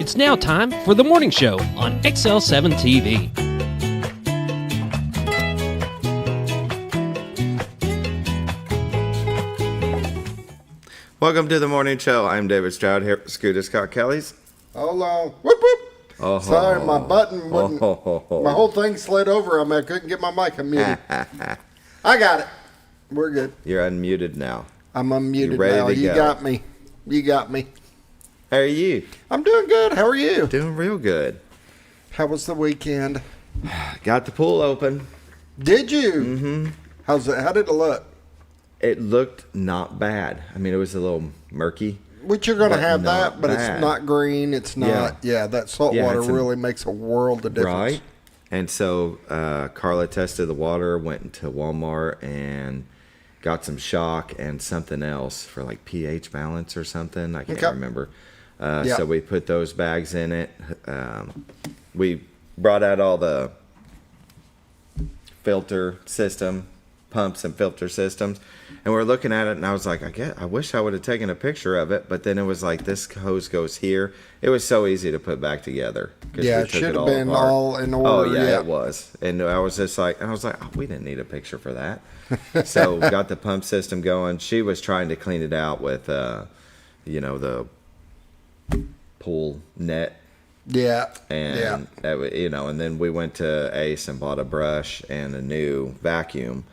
It's now time for the morning show on XL7-TV. Welcome to the morning show. I'm David Stroud here for Scooter Scott Kelly's. Hold on. Whoop, whoop. Oh, Sorry, my button wouldn't. My whole thing slid over. I couldn't get my mic unmuted. I got it. We're good. You're unmuted now. I'm unmuted ready now. to You go. got me. You got me. How are you? I'm doing good. How are you? Doing real good. How was the weekend? Got the pool open. Did you? Mm-hmm. How's it? How did it look? It looked not bad. I mean, it was a little murky. Which you're going to But have not that, but bad. it's not green. It's not. Yeah, that salt Yeah, water it's really makes a world of difference. Right. And so Carla tested the water, went into Walmart and got some shock and something else for like pH balance or something. I can't remember. So we put those bags in it. We brought out all the filter system, pumps and filter systems, and we're looking at it, and I was like, I wish I would have taken a picture of it, but then it was like, this hose goes here. It was so easy to put back together. Yeah, it should have been all in order. Oh, yeah, it was. And I was just like, oh, we didn't need a picture for that. So got the pump system going. She was trying to clean it out with, the pool net. Yeah. And, and then we went to Ace and bought a brush and a new vacuum.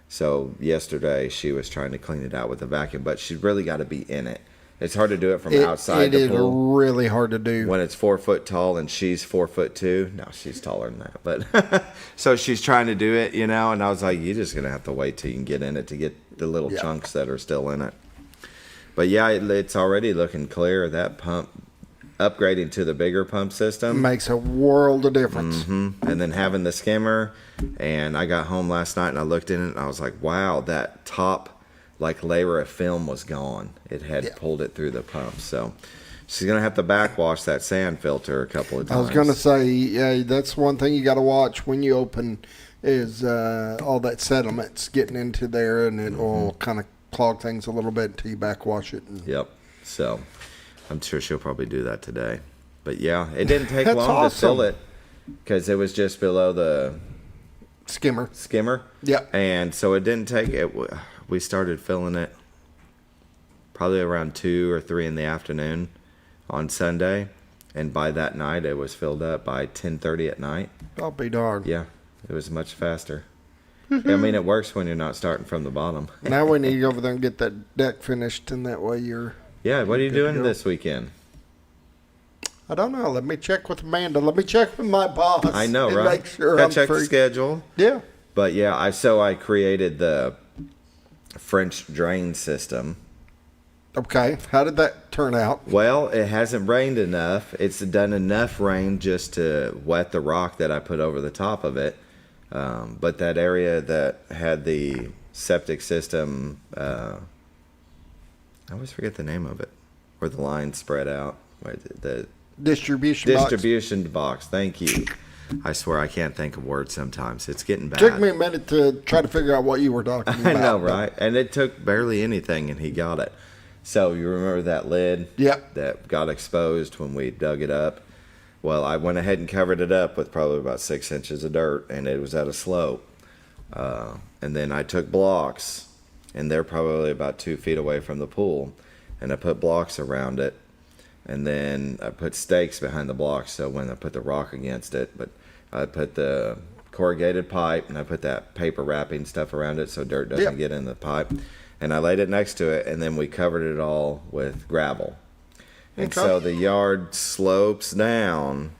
So yesterday she was trying to clean it out with a vacuum, but she's really got to be in it. It's hard to do it from outside the pool. It is really hard to do. When it's 4 foot tall and she's 4'2". No, she's taller than that. But so she's trying to do it, and I was like, you're just going to have to wait till you can get in it to get the little chunks that are still in it. But yeah, it's already looking clear. That pump, upgrading to the bigger pump system makes a world of difference. Mm-hmm. And then having the skimmer, and I got home last night and I looked in it and I was like, wow, that top layer of film was gone. It had pulled it through the pump. So she's gonna have to backwash that sand filter a couple of times. I was gonna say, that's one thing you got to watch when you open is all that sediments getting into there, and it will kind of clog things a little bit until you backwash it. Yep. So I'm sure she'll probably do that today. But yeah, it didn't take long to fill it because it was just below the skimmer. Yep. And so it didn't take it. We started filling it probably around 2 or 3 in the afternoon on Sunday, and by that night it was filled up by 10:30 at night. I'll be darned. Yeah, it was much faster. I mean, it works when you're not starting from the bottom. Now we need to go over there and get that deck finished, and that way you're... Yeah, what are you doing this weekend? I don't know. Let me check with Amanda. Let me check with my boss. I know, and right? Make sure Gotta I'm check free. the schedule. Yeah. But yeah, I created the French drain system. Okay. How did that turn out? Well, it hasn't rained enough. It's done enough rain just to wet the rock that I put over the top of it. But that area that had the septic system, I always forget the name of it, where the lines spread out. The distribution box. Thank you. I swear I can't think of words sometimes. It's getting bad. It took me a minute to try to figure out what you were talking about. I know, right? And it took barely anything, and he got it. So you remember that lid that got exposed when we dug it up? Well, I went ahead and covered it up with probably about 6 inches of dirt, and it was at a slope. And then I took blocks, and they're probably about 2 feet away from the pool, and I put blocks around it. And then I put stakes behind the blocks, so when I put the rock against it, but I put the corrugated pipe, and I put that paper wrapping stuff around it so dirt doesn't get in the pipe. And I laid it next to it, and then we covered it all with gravel. And so the yard slopes down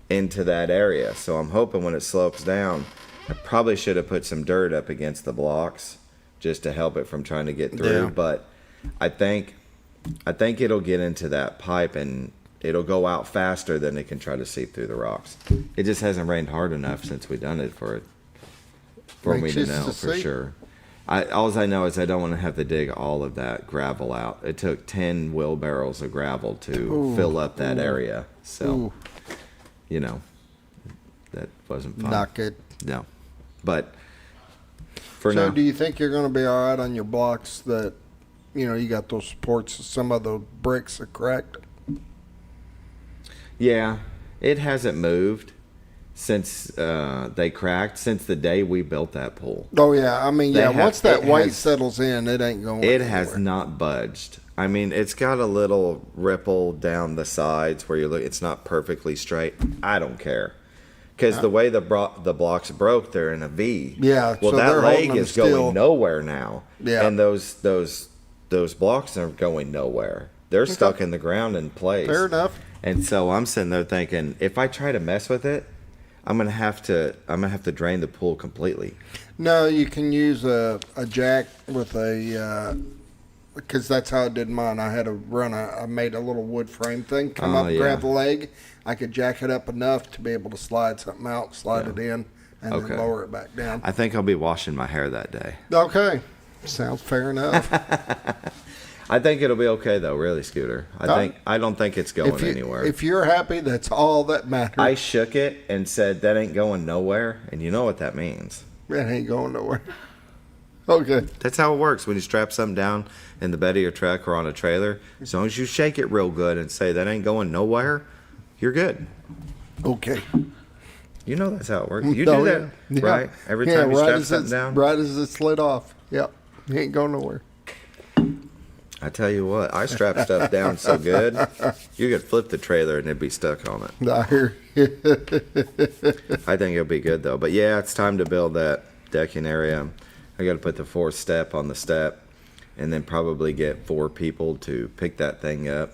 into that area. So I'm hoping when it slopes down, I probably should have put some dirt up against the blocks just to help it from trying to get through. Yeah. But I think it'll get into that pipe and it'll go out faster than it can try to seep through the rocks. It just hasn't rained hard enough since we done it for me to know for sure. All I know is I don't want to have to dig all of that gravel out. It took 10 wheelbarrows of gravel to fill up that area. So, that wasn't fun. Not good. No. But for now. So do you think you're going to be all right on your blocks that, you got those supports, some of the bricks are cracked? Yeah, it hasn't moved since they cracked, since the day we built that pool. Oh, yeah. I mean, once that weight settles in, it ain't going It anywhere. has not budged. I mean, it's got a little ripple down the sides where you look. It's not perfectly straight. I don't care. Because the way the blocks broke, they're in a V. Yeah. Well, so that leg them is still going nowhere now. Yeah. And those blocks are going nowhere. They're stuck in the ground in place. Fair enough. And so I'm sitting there thinking, if I try to mess with it, I'm gonna have to drain the pool completely. No, you can use a jack with because that's how I did mine. I had I made a little wood frame thing, grab the leg. I could jack it up enough to be able to slide something out, slide it in, and then lower it back down. I think I'll be washing my hair that day. Okay. Sounds fair enough. I think it'll be okay though, really, Scooter. I don't think it's going anywhere. If you're happy, that's all that matters. I shook it and said that ain't going nowhere, and you know what that means. That ain't going nowhere. Okay. That's how it works when you strap something down in the bed of your truck or on a trailer. As long as you shake it real good and say that ain't going nowhere, you're good. Okay. You know that's how it works. You do that, right? Every time you strap something down? Right as it slid off. Yep. He ain't going nowhere. I tell you what, I strap stuff down so good, you could flip the trailer and it'd be stuck on it. I hear you. I think it'll be good though. But yeah, it's time to build that decking area. I got to put the 4th step on the step, and then probably get 4 people to pick that thing up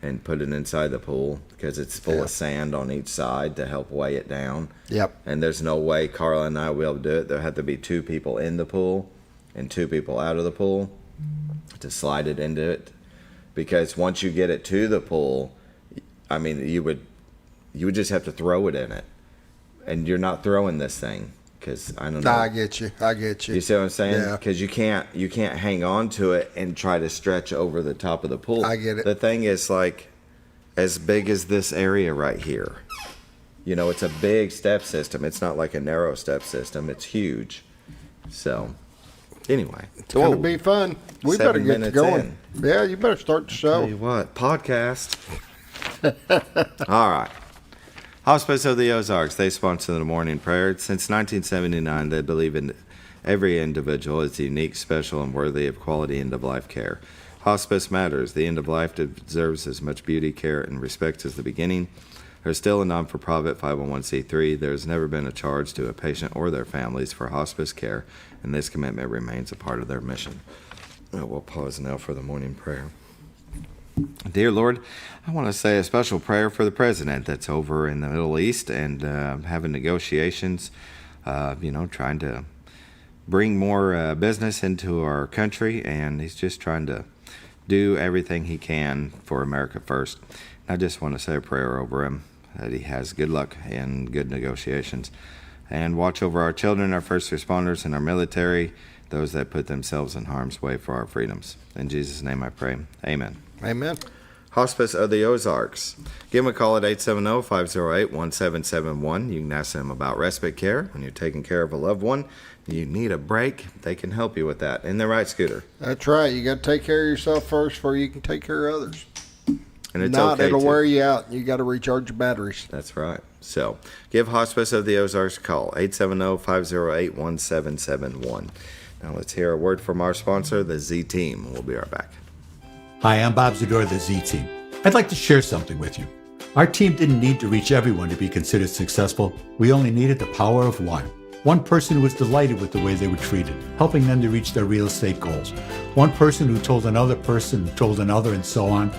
and put it inside the pool, because it's full of sand on each side to help weigh it down. Yep. And there's no way Carla and I will be able to do it. There have to be 2 people in the pool and 2 people out of the pool to slide it into it, because once you get it to the pool, I mean, you would just have to throw it in it, and you're not throwing this thing, because I don't know. I get you. You see what I'm saying? Yeah. Because you can't hang on to it and try to stretch over the top of the pool. I get it. The thing is like as big as this area right here. You know, it's a big step system. It's not like a narrow step system. It's huge. So anyway, it's going to be fun. We better get to going. Yeah, you better start the show. Tell you what, podcast. All right. Hospice of the Ozarks, they sponsor the morning prayer. Since 1979, they believe in every individual is unique, special, and worthy of quality end-of-life care. Hospice matters. The end of life deserves as much beauty, care, and respect as the beginning. They're still a non-for-profit 501c3. There has never been a charge to a patient or their families for hospice care, and this commitment remains a part of their mission. We'll pause now for the morning prayer. Dear Lord, I want to say a special prayer for the president that's over in the Middle East and having negotiations, trying to bring more business into our country, and he's just trying to do everything he can for America first. I just want to say a prayer over him, that he has good luck and good negotiations. And watch over our children, our first responders, and our military, those that put themselves in harm's way for our freedoms. In Jesus' name I pray. Amen. Amen. Hospice of the Ozarks. Give them a call at 870-508-1771. You can ask them about respite care. When you're taking care of a loved one, you need a break, they can help you with that. Isn't that right, Scooter? That's right. You got to take care of yourself first before you can take care of others. And it's okay it'll wear you out. You got to recharge your batteries. That's right. So give Hospice of the Ozarks a call, 870-508-1771. Now let's hear a word from our sponsor, the Z-Team. We'll be right back. Hi, I'm Bob Zador of the Z-Team. I'd like to share something with you. Our team didn't need to reach everyone to be considered successful. We only needed the power of one. One person who was delighted with the way they were treated, helping them to reach their real estate goals. One person who told another person who told another, and so on.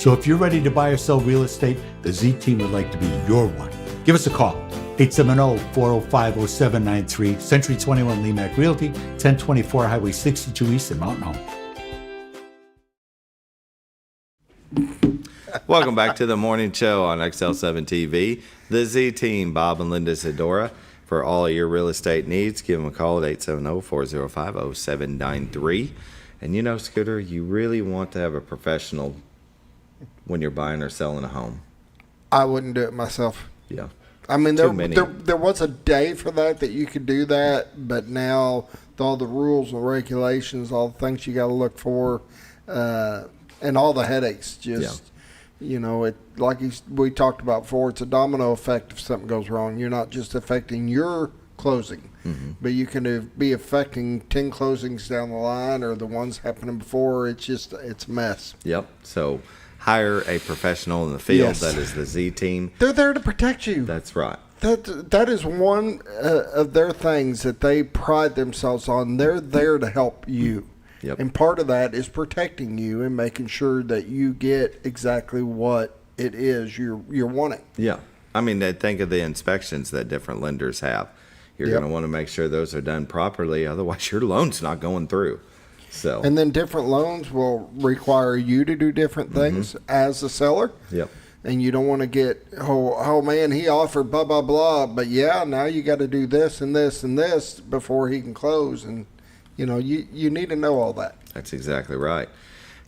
So if you're ready to buy or sell real estate, the Z-Team would like to be your one. Give us a call, 870-405-0793, Century 21 Lemac Realty, 1024 Highway 62 East in Mountain Home. Welcome back to the morning show on XL7-TV. The Z-Team, Bob and Linda Zadora. For all of your real estate needs, give them a call at 870-405-0793. And you know, Scooter, you really want to have a professional when you're buying or selling a home. I wouldn't do it myself. Yeah. I mean, there was a day for that you could do that, but now with all the rules and regulations, all the things you got to look for, and all the headaches, You know, we talked about before, it's a domino effect if something goes wrong. You're not just affecting your closing, but you can be affecting 10 closings down the line or the ones happening before. It's a mess. Yep. So hire a professional in the field. Yes. That is the Z team. They're there to protect you. That's right. That is one of their things that they pride themselves on. They're there to help you. Yep. And part of that is protecting you and making sure that you get exactly what it is you're wanting. Yeah. I mean, think of the inspections that different lenders have. You're going to want to make sure those are done properly. Otherwise, your loan's not going through. So. And then different loans will require you to do different things as a seller. Yep. And you don't want to get, oh man, he offered blah, blah, blah. But yeah, now you got to do this and this and this before he can close. And, you know, you need to know all that. That's exactly right.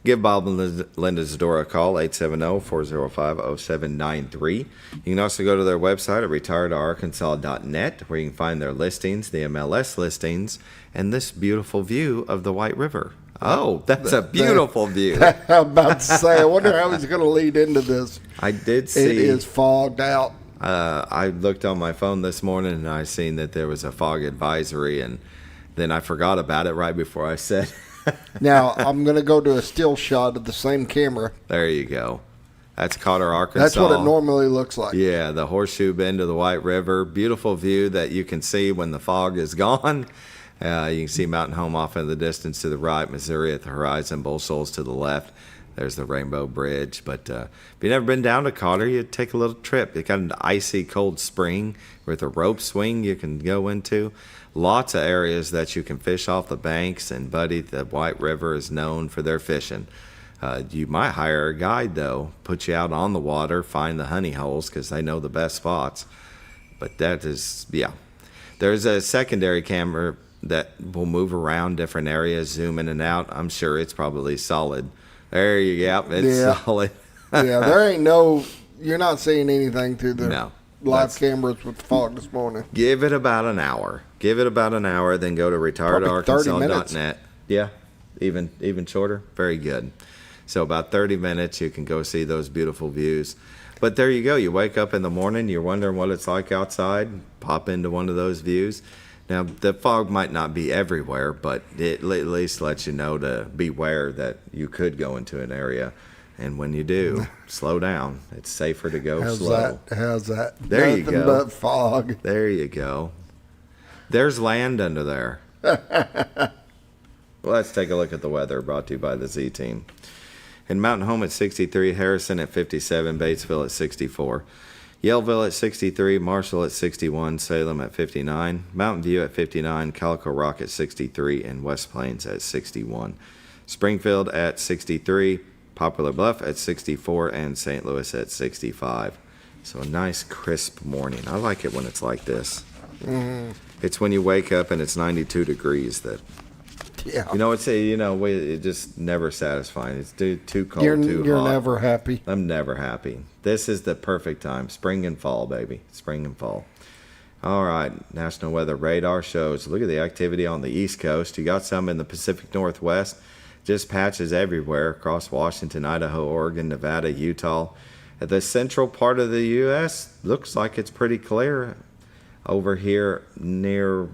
Give Bob and Linda Zadora a call, 870-405-0793. You can also go to their website at retiredarkansas.net, where you can find their listings, the MLS listings, and this beautiful view of the White River. Oh, that's a beautiful view. I'm about to say, I wonder how he's going to lead into this. I did see. It is fogged out. I looked on my phone this morning, and I seen that there was a fog advisory, and then I forgot about it right before I said. Now, I'm going to go to a still shot of the same camera. There you go. That's Cotter, Arkansas. That's what it normally looks like. Yeah, the horseshoe bend of the White River. Beautiful view that you can see when the fog is gone. You can see Mountain Home off in the distance to the right, Missouri at the horizon, Bull Shoals to the left. There's the Rainbow Bridge. But if you've never been down to Cotter, you take a little trip. It's got an icy cold spring with a rope swing you can go into. Lots of areas that you can fish off the banks. And, buddy, the White River is known for their fishing. You might hire a guide, though, put you out on the water, find the honey holes because they know the best spots. But that is, yeah. There's a secondary camera that will move around different areas, zoom in and out. I'm sure it's probably solid. There you go. It's solid. Yeah, there ain't you're not seeing anything through the live cameras with the fog this morning. Give it about an hour. Then go to retiredarkansas.net. Yeah, even shorter. Very good. So about 30 minutes, you can go see those beautiful views. But there you go. You wake up in the morning, you're wondering what it's like outside, pop into one of those views. Now, the fog might not be everywhere, but it at least lets you know to beware that you could go into an area. And when you do, slow down. It's safer to go slow. How's that? There you Nothing go. but fog. There you go. There's land under there. Well, let's take a look at the weather, brought to you by the Z Team. In Mountain Home at 63, Harrison at 57, Batesville at 64. Yellville at 63, Marshall at 61, Salem at 59, Mountain View at 59, Calico Rock at 63, and West Plains at 61. Springfield at 63, Poplar Bluff at 64, and St. Louis at 65. So a nice crisp morning. I like it when it's like this. It's when you wake up and it's 92 degrees that, it's just never satisfying. It's too cold, too hot. You're never happy. I'm never happy. This is the perfect time. Spring and fall, baby. Spring and fall. All right. National Weather Radar shows. Look at the activity on the East Coast. You got some in the Pacific Northwest. Just patches everywhere across Washington, Idaho, Oregon, Nevada, Utah. At the central part of the U.S., looks like it's pretty clear. Over here near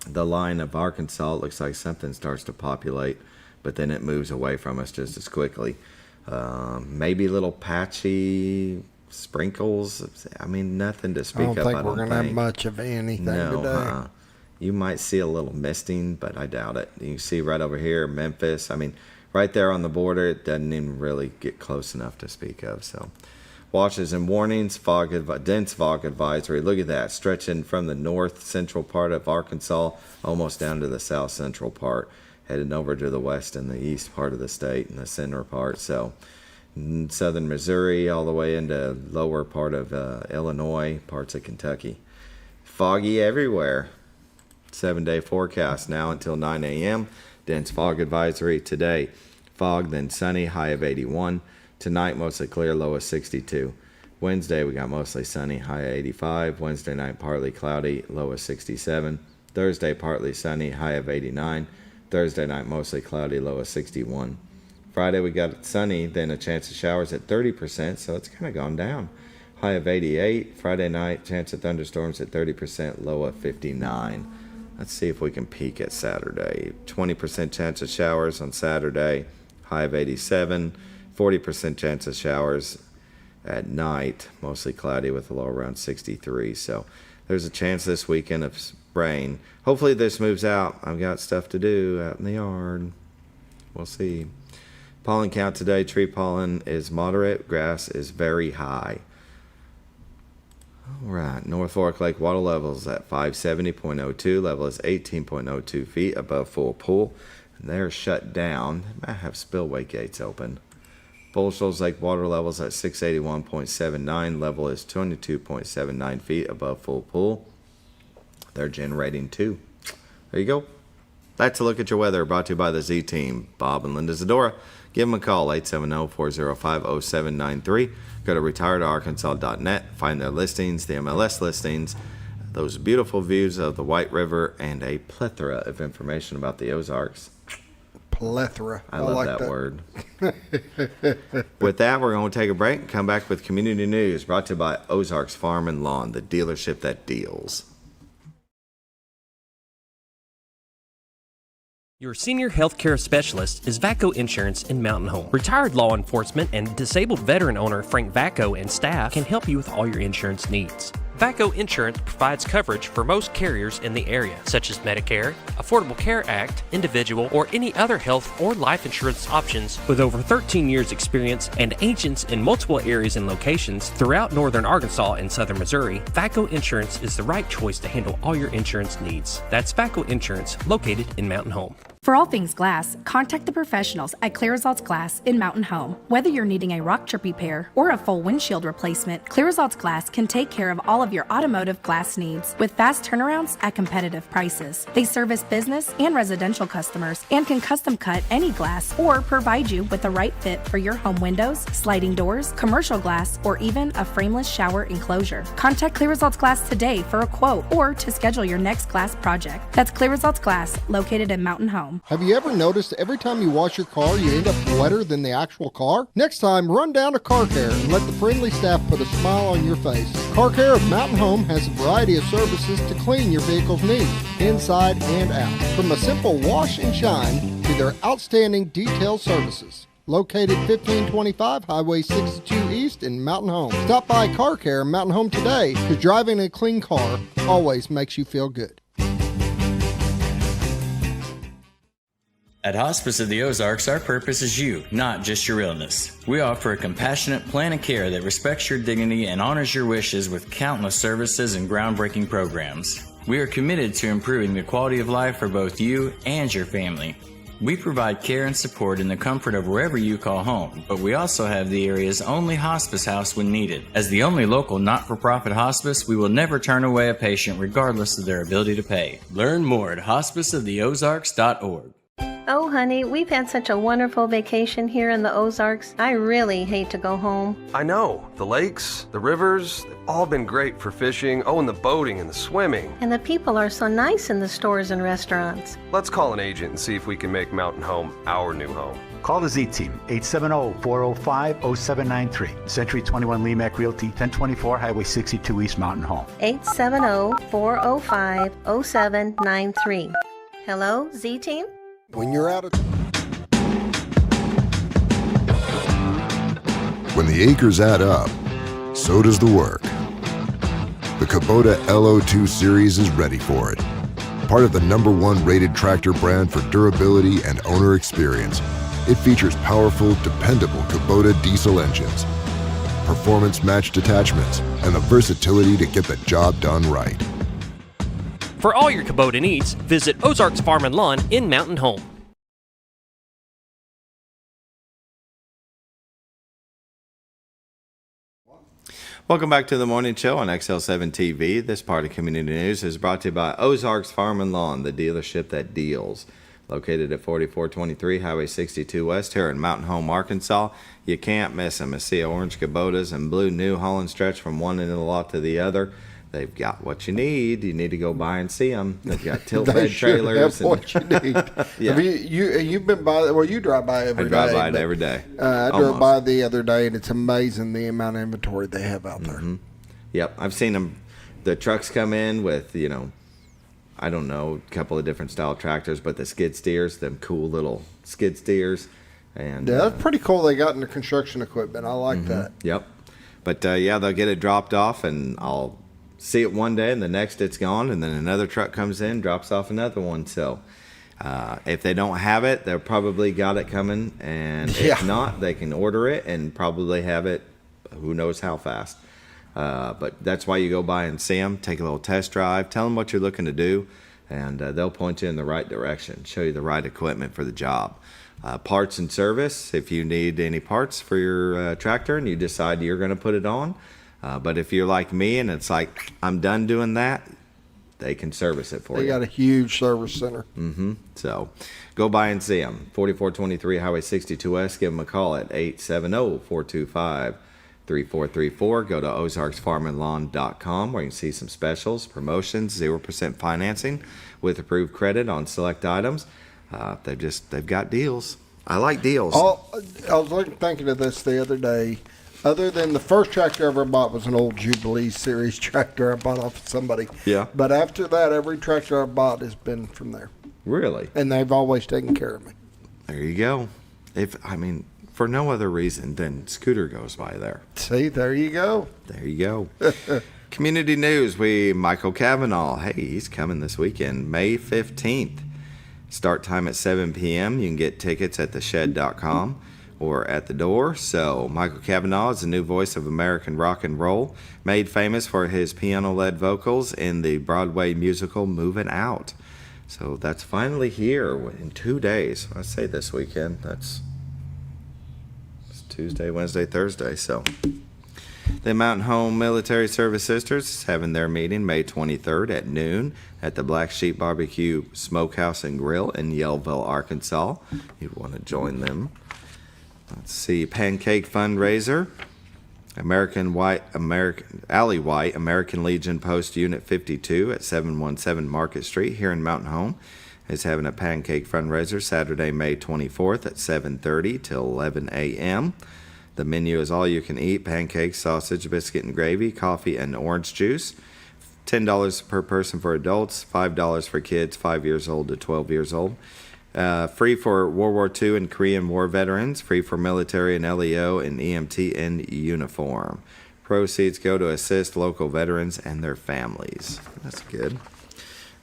the line of Arkansas, it looks like something starts to populate, but then it moves away from us just as quickly. Maybe little patchy sprinkles. I mean, nothing to speak of. I don't think we're going to have much of anything today. You might see a little misting, but I doubt it. You see right over here, Memphis. I mean, right there on the border, it doesn't even really get close enough to speak of. So, watches and warnings, dense fog advisory. Look at that, stretching from the north central part of Arkansas almost down to the south central part, heading over to the west and the east part of the state and the center part. So, southern Missouri all the way into lower part of Illinois, parts of Kentucky. Foggy everywhere. 7-day forecast now until 9 a.m. Dense fog advisory today. Fog, then sunny, high of 81. Tonight, mostly clear, low of 62. Wednesday, we got mostly sunny, high of 85. Wednesday night, partly cloudy, low of 67. Thursday, partly sunny, high of 89. Thursday night, mostly cloudy, low of 61. Friday we got it sunny, then a chance of showers at 30%, so it's kind of gone down. High of 88. Friday night, chance of thunderstorms at 30%, low of 59. Let's see if we can peek at Saturday. 20% chance of showers on Saturday, high of 87. 40% chance of showers at night, mostly cloudy with a low around 63. So there's a chance this weekend of rain. Hopefully this moves out. I've got stuff to do out in the yard. We'll see. Pollen count today, tree pollen is moderate, grass is very high. All right, North Fork Lake water levels at 570.02. Level is 18.02 feet above full pool. And they're shut down. They might have spillway gates open. Bull Shoals Lake water levels at 681.79. Level is 22.79 feet above full pool. They're generating 2. There you go. That's a look at your weather, brought to you by the Z Team. Bob and Linda Zadora. Give them a call, 870-405-0793. Go to retiredarkansas.net. Find their listings, the MLS listings, those beautiful views of the White River, and a plethora of information about the Ozarks. Plethora. I love that word. With that, we're going to take a break and come back with community news, brought to you by Ozarks Farm and Lawn, the dealership that deals. Your senior healthcare specialist is VACO Insurance in Mountain Home. Retired law enforcement and disabled veteran owner Frank VACO and staff can help you with all your insurance needs. VACO Insurance provides coverage for most carriers in the area, such as Medicare, Affordable Care Act, individual, or any other health or life insurance options. With over 13 years experience and agents in multiple areas and locations throughout northern Arkansas and southern Missouri, VACO Insurance is the right choice to handle all your insurance needs. That's VACO Insurance, located in Mountain Home. For all things glass, contact the professionals at Clear Results Glass in Mountain Home. Whether you're needing a rock chip repair or a full windshield replacement, Clear Results Glass can take care of all of your automotive glass needs with fast turnarounds at competitive prices. They service business and residential customers and can custom cut any glass or provide you with the right fit for your home windows, sliding doors, commercial glass, or even a frameless shower enclosure. Contact Clear Results Glass today for a quote or to schedule your next glass project. That's Clear Results Glass, located in Mountain Home. Have you ever noticed every time you wash your car, you end up wetter than the actual car? Next time, run down to Car Care and let the friendly staff put a smile on your face. Car Care of Mountain Home has a variety of services to clean your vehicle's needs, inside and out. From a simple wash and shine to their outstanding detail services. Located 1525 Highway 62 East in Mountain Home. Stop by Car Care Mountain Home today, because driving a clean car always makes you feel good. At Hospice of the Ozarks, our purpose is you, not just your illness. We offer a compassionate plan of care that respects your dignity and honors your wishes with countless services and groundbreaking programs. We are committed to improving the quality of life for both you and your family. We provide care and support in the comfort of wherever you call home, but we also have the area's only hospice house when needed. As the only local not-for-profit hospice, we will never turn away a patient regardless of their ability to pay. Learn more at hospiceoftheozarks.org. Oh, honey, we've had such a wonderful vacation here in the Ozarks. I really hate to go home. I know. The lakes, the rivers, they've all been great for fishing. Oh, and the boating and the swimming. And the people are so nice in the stores and restaurants. Let's call an agent and see if we can make Mountain Home our new home. Call the Z-Team, 870-405-0793. Century 21 Lemac Realty, 1024 Highway 62 East, Mountain Home. 870-405-0793. Hello, Z-Team? When you're out of... When the acres add up, so does the work. The Kubota LO2 Series is ready for it. Part of the #1 rated tractor brand for durability and owner experience, it features powerful, dependable Kubota diesel engines, performance-matched attachments, and the versatility to get the job done right. For all your Kubota needs, visit Ozarks Farm and Lawn in Mountain Home. Welcome back to the morning show on XL7-TV. This part of Community News is brought to you by Ozarks Farm and Lawn, the dealership that deals. Located at 4423 Highway 62 West here in Mountain Home, Arkansas. You can't miss them. I see orange Kubotas and blue New Holland stretch from one end of the lot to the other. they've got what you need. You need to go by and see them. They've got tilt They bed should trailers. have what you need. Yeah. Have you've been by? Well, you drive by every day. I drive by it every day. I drove by the other day, and it's amazing the amount of inventory they have out there. Mm-hmm. Yep, I've seen them. The trucks come in with, I don't know, a couple of different style tractors, but the skid steers, them cool little skid steers. And yeah, that's pretty cool. They got into construction equipment. I like that. Yep. But they'll get it dropped off, and I'll see it one day, and the next it's gone, and then another truck comes in, drops off another one. So if they don't have it, they've probably got it coming, and if not, they can order it and probably have it who knows how fast. But that's why you go by and see them, take a little test drive, tell them what you're looking to do, and they'll point you in the right direction, show you the right equipment for the job. Parts and service, if you need any parts for your tractor and you decide you're going to put it on. But if you're like me and it's like, I'm done doing that, they can service it for you. They got a huge service center. Mm-hmm. So go by and see them. 4423 Highway 62S. Give them a call at 870-425-3434. Go to ozarksfarmandlawn.com where you can see some specials, promotions, 0% financing with approved credit on select items. They've got deals. I like deals. I was thinking of this the other day. Other than the first tractor I ever bought was an old Jubilee Series tractor I bought off of somebody. Yeah. But after that, every tractor I bought has been from there. Really? And they've always taken care of me. There you go. For no other reason than Scooter goes by there. See, there you go. There you go. Community news. Michael Cavanaugh. Hey, he's coming this weekend, May 15th. Start time at 7 p.m. You can get tickets at theshed.com or at the door. So Michael Cavanaugh is the new voice of American rock and roll, made famous for his piano-led vocals in the Broadway musical Moving Out. So that's finally here in 2 days. I say this weekend. It's Tuesday, Wednesday, Thursday. So the Mountain Home Military Service Sisters is having their meeting May 23rd at noon at the Black Sheep Barbecue Smokehouse and Grill in Yellville, Arkansas. You want to join them. Let's see, pancake fundraiser. American Alley White, American Legion Post Unit 52 at 717 Market Street here in Mountain Home is having a pancake fundraiser Saturday, May 24th at 7:30 till 11 a.m. The menu is all you can eat: pancakes, sausage, biscuit and gravy, coffee, and orange juice. $10 per person for adults, $5 for kids 5 years old to 12 years old. Free for World War II and Korean War veterans. Free for military and LEO and EMT in uniform. Proceeds go to assist local veterans and their families. That's good.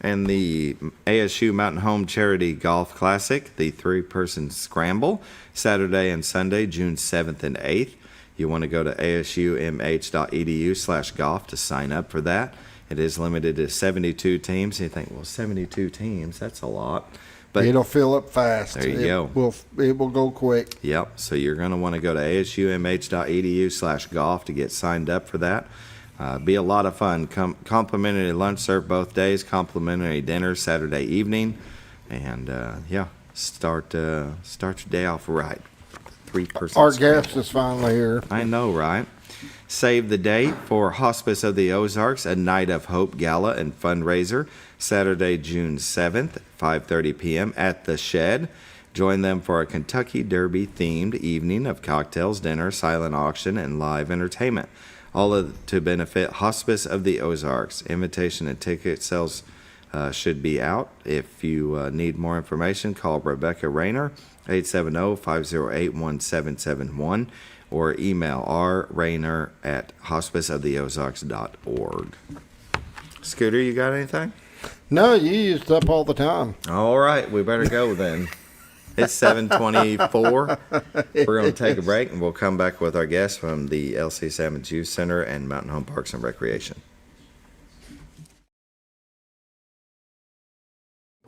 And the ASU Mountain Home Charity Golf Classic, the 3-person scramble, Saturday and Sunday, June 7th and 8th. You want to go to asumh.edu/golf to sign up for that. It is limited to 72 teams. You think, well, 72 teams, that's a lot. But it'll fill up fast. There you go. It will go quick. Yep. So you're going to want to go to asumh.edu/golf to get signed up for that. Be a lot of fun. Complimentary lunch served both days. Complimentary dinner Saturday evening, and start your day off right. 3-person. Our guest is finally here. I know, right? Save the date for Hospice of the Ozarks, a Night of Hope Gala and fundraiser, Saturday, June 7th, 5:30 p.m. at the Shed. Join them for a Kentucky Derby-themed evening of cocktails, dinner, silent auction, and live entertainment. All to benefit Hospice of the Ozarks. Invitation and ticket sales should be out. If you need more information, call Rebecca Rayner, 870-508-1771. or email rrayner@hospiceoftheozarks.org. Scooter, you got anything? No, you used up all the time. All right, we better go then. It's 7:24. We're going to take a break, and we'll come back with our guests from the LC Sammons Youth Center and Mountain Home Parks and Recreation.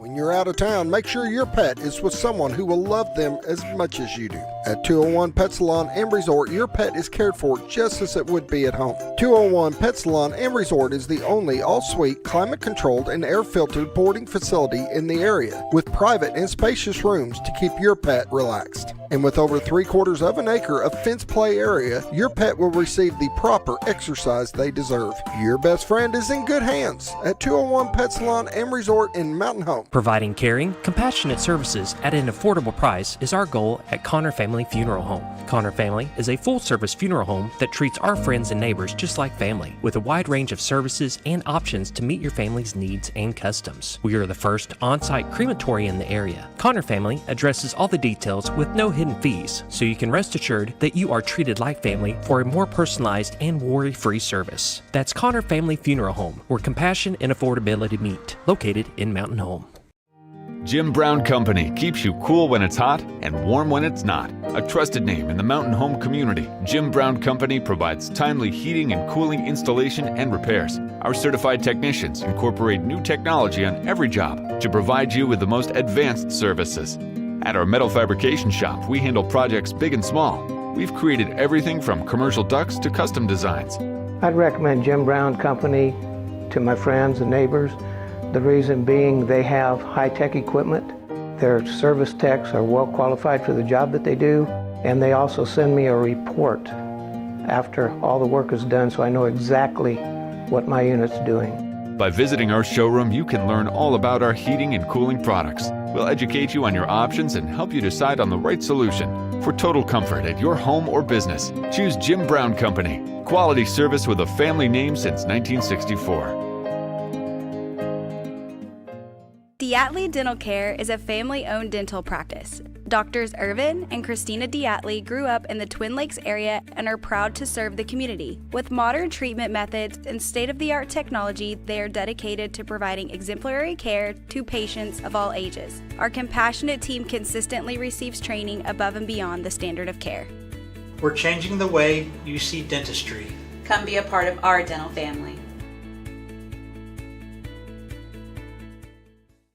When you're out of town, make sure your pet is with someone who will love them as much as you do. At 201 Pet Salon and Resort, your pet is cared for just as it would be at home. 201 Pet Salon and Resort is the only all-suite, climate-controlled, and air-filtered boarding facility in the area, with private and spacious rooms to keep your pet relaxed. And with over 3/4 of an acre of fenced play area, your pet will receive the proper exercise they deserve. Your best friend is in good hands at 201 Pet Salon and Resort in Mountain Home. Providing caring, compassionate services at an affordable price is our goal at Connor Family Funeral Home. Connor Family is a full-service funeral home that treats our friends and neighbors just like family, with a wide range of services and options to meet your family's needs and customs. We are the first on-site crematory in the area. Connor Family addresses all the details with no hidden fees, so you can rest assured that you are treated like family for a more personalized and worry-free service. That's Connor Family Funeral Home, where compassion and affordability meet, located in Mountain Home. Jim Brown Company keeps you cool when it's hot and warm when it's not. A trusted name in the mountain home community, Jim Brown Company provides timely heating and cooling installation and repairs. Our certified technicians incorporate new technology on every job to provide you with the most advanced services. At our metal fabrication shop, we handle projects big and small. We've created everything from commercial ducts to custom designs. I'd recommend Jim Brown Company to my friends and neighbors. The reason being they have high-tech equipment, their service techs are well qualified for the job that they do, and they also send me a report after all the work is done so I know exactly what my unit's doing. By visiting our showroom, you can learn all about our heating and cooling products. We'll educate you on your options and help you decide on the right solution. For total comfort at your home or business, choose Jim Brown Company. Quality service with a family name since 1964. Diatley Dental Care is a family-owned dental practice. Doctors Irvin and Christina Diatley grew up in the Twin Lakes area and are proud to serve the community. With modern treatment methods and state-of-the-art technology, they are dedicated to providing exemplary care to patients of all ages. Our compassionate team consistently receives training above and beyond the standard of care. We're changing the way you see dentistry. Come be a part of our dental family.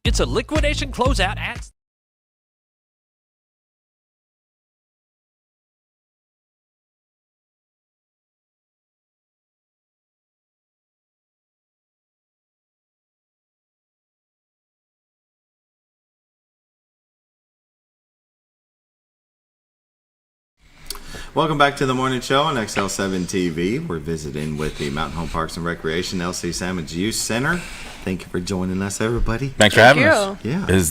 It's a liquidation closeout at... Welcome back to the morning show on XL7-TV. We're visiting with the Mountain Home Parks and Recreation LC Sammons Youth Center. Thank you for joining us, everybody. Thanks for having us.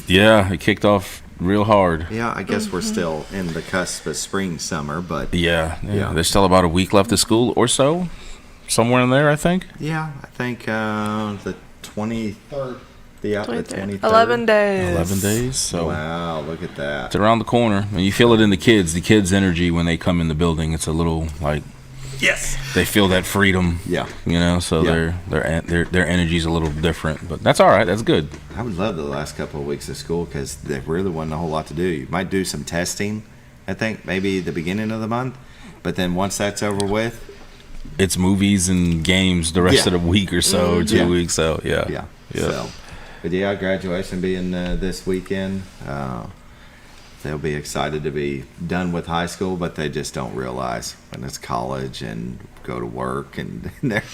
Yeah. It kicked off real hard. Yeah, I guess we're still in the cusp of spring, summer, but... Yeah. There's still about a week left of school or so. Somewhere in there, I think. Yeah, I think the 23rd. The 23rd. 11 days. 11 days. So wow, look at that. It's around the corner. And you feel it in the kids' energy when they come in the building. It's a little like... Yes. They feel that freedom. Yeah. You know, so their energy's a little different, but that's all right. That's good. I would love the last couple of weeks of school because there really wasn't a whole lot to do. You might do some testing, I think, maybe the beginning of the month, but then once that's over with, it's movies and games the rest of the week or so, or 2 weeks. So yeah. So, but yeah, graduation being this weekend. They'll be excited to be done with high school, but they just don't realize when it's college and go to work and their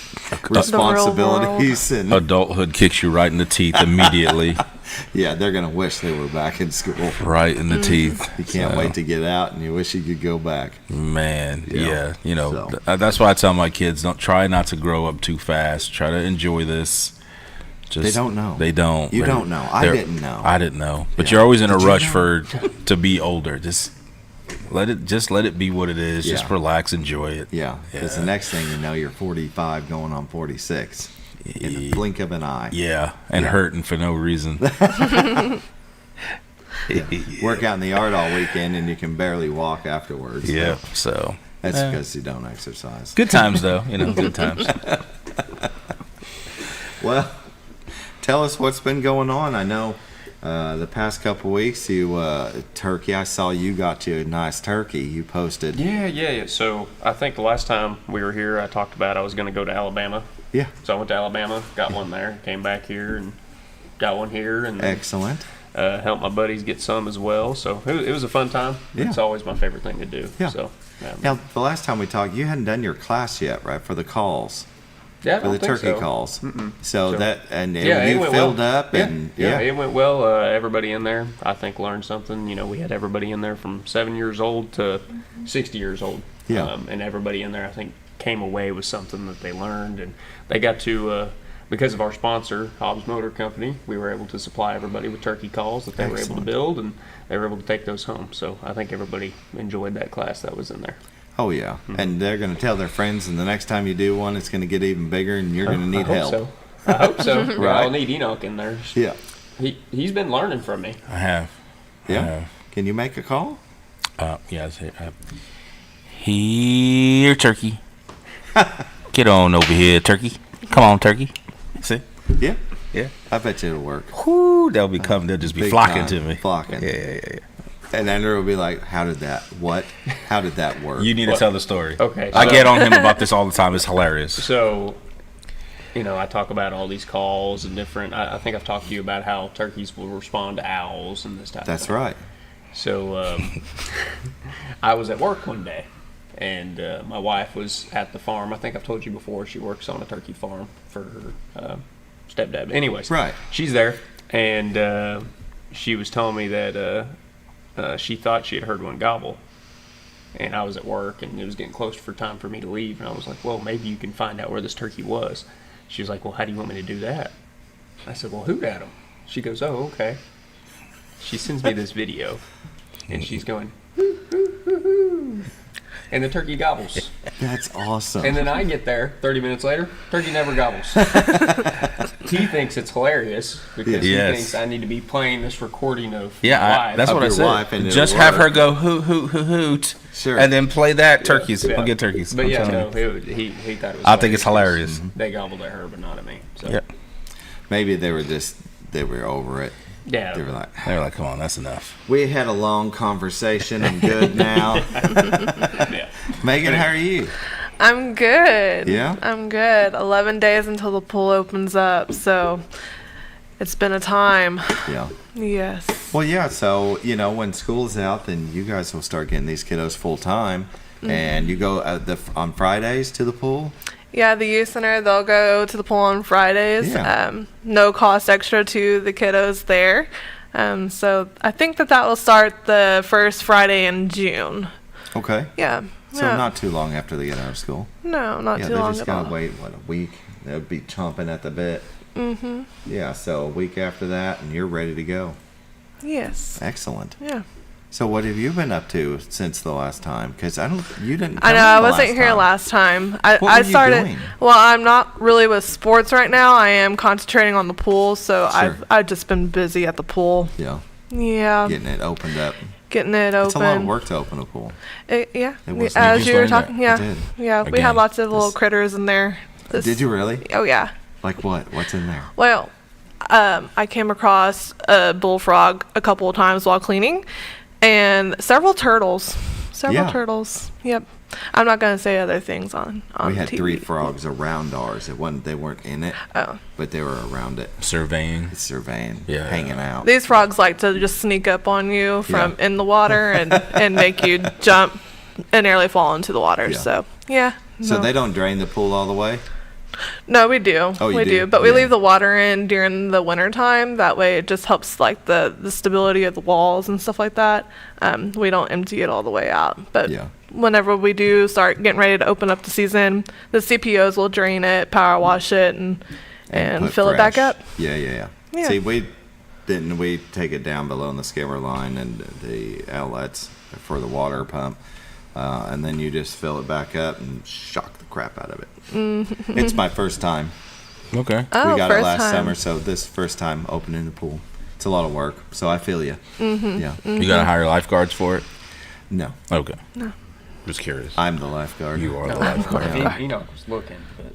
responsibilities. And adulthood kicks you right in the teeth immediately. Yeah, they're going to wish they were back in school. Right in the teeth. You can't wait to get out, and you wish you could go back. Man, yeah. You know, that's why I tell my kids, don't try not to grow up too fast. Try to enjoy this. They don't know. They don't. You don't know. I didn't know. I didn't know. But you're always in a rush to be older. Just let it be what it is. Yeah. Just relax, enjoy it. Yeah. Because the next thing you know, you're 45 going on 46 in the blink of an eye. Yeah, and hurting for no reason. Work out in the yard all weekend and you can barely walk afterwards. Yeah. So that's because you don't exercise. Good times though. Good times. Well, tell us what's been going on. I know the past couple weeks, turkey. I saw you got you a nice turkey. You posted. Yeah. So I think the last time we were here, I talked about I was going to go to Alabama. Yeah. So I went to Alabama, got one there, came back here, and got one here, and excellent. Helped my buddies get some as well. So it was a fun time. Yeah. It's always my favorite thing to do. Yeah. So Now, the last time we talked, you hadn't done your class yet, right? For the calls. Yeah, I for don't the think turkey so. calls. Mm-mm. So that and yeah, you went filled well. up and it went well. Everybody in there, I think, learned something. You know, we had everybody in there from 7 years old to 60 years old. Yeah. And everybody in there, I think, came away with something that they learned, and they got to. Because of our sponsor, Hobbs Motor Company, we were able to supply everybody with turkey calls that they were able to build, and they were able to take those home. So I think everybody enjoyed that class that was in there. Oh yeah, and they're going to tell their friends, and the next time you do one, it's going to get even bigger, and you're going to need help. I hope so. Right. Yeah, I'll need Enoch in there. Yeah. He's been learning from me. I have. Yeah. Can you make a call? Yeah. Here, turkey. Get on over here, turkey. Come on, turkey. See? Yeah. Yeah. I bet you it'll work. Whoo, they'll be coming. They'll just be Big flocking time. to me. Flocking. Yeah. And Andrew will be like, how did that work? You need to tell the story. Okay. I get on him about this all the time. It's hilarious. So, I talk about all these calls and different. I think I've talked to you about how turkeys will respond to owls and this type of thing. That's right. So, I was at work one day, and my wife was at the farm. I think I've told you before, she works on a turkey farm for her stepdad. Anyways, right. She's there, and she was telling me that she thought she had heard one gobble. And I was at work, and it was getting close for time for me to leave. And I was like, well, maybe you can find out where this turkey was. She was like, well, how do you want me to do that? I said, well, hoot at him. She goes, oh, okay. She sends me this video, and she's going, hoo, hoo, hoo, hoo. And the turkey gobbles. That's awesome. And then I get there 30 minutes later, turkey never gobbles. He thinks it's hilarious because he thinks I need to be playing this recording of live. That's what I said. Just have her go hoot, hoot, hoot, hoot, and then play that turkeys. We'll get turkeys. But I'm he telling you. he thought it was I think it's hilarious. They gobbled at her, but not at me. So. Yeah. Maybe they were over it. Yeah. They were like, come on, that's enough. We had a long conversation. I'm good now. Megan, how are you? I'm good. Yeah? I'm good. 11 days until the pool opens up, so it's been a time. Yeah. Yes. Well, yeah, so, when school's out, then you guys will start getting these kiddos full time. Mhm. And you go on Fridays to the pool? Yeah, the youth center, they'll go to the pool on Fridays. Yeah. No cost extra to the kiddos there. So I think that will start the first Friday in June. Okay. Yeah. So not too long after they get out of school. No, not too long Yeah, they just at gotta all. wait, a week? They'll be chomping at the bit. Mm-hmm. Yeah, so a week after that, and you're ready to go. Yes. Excellent. Yeah. So what have you been up to since the last time? Because you didn't. I know I wasn't here last time. I started. Doing? Well, I'm not really with sports right now. I am concentrating on the pool, so Sure. I've just been busy at the pool. Yeah. Yeah. Getting it opened up. Getting it open. It's a lot of work to open a pool. Yeah. It was- As you you were just learned talking, that. yeah, I did. yeah. We Again, had lots of little critters in there. Did you really? Oh yeah. Like what? What's in there? Well, I came across a bullfrog a couple of times while cleaning, and several turtles. Yeah. Turtles. Yep. I'm not gonna say other things on We had TV. 3 frogs around ours. They weren't in it. Oh. But they were around it. Surveying, hanging out. These frogs like to just sneak up on you from in the water and make you jump and nearly fall into the water. Yeah. So yeah. So no. they don't drain the pool all the way? No, we do. Oh, you we do? But we Yeah. leave the water in during the winter time. That way it just helps like the stability of the walls and stuff like that. We don't empty it all the way out. But whenever we do start getting ready to open up the season, the CPOs will drain it, power wash it, and put fill it back fresh. up. Yeah. Yeah. See, we take it down below in the skimmer line and the outlets for the water pump. And then you just fill it back up and shock the crap out of it. It's my first time. Okay. Oh, we got it first last time. summer, so this first time opening the pool. It's a lot of work, so I feel you. Mhm. Yeah. You gotta hire lifeguards for it? No. Okay. No. Just curious. I'm the lifeguard. You are the lifeguard. Enoch was looking, but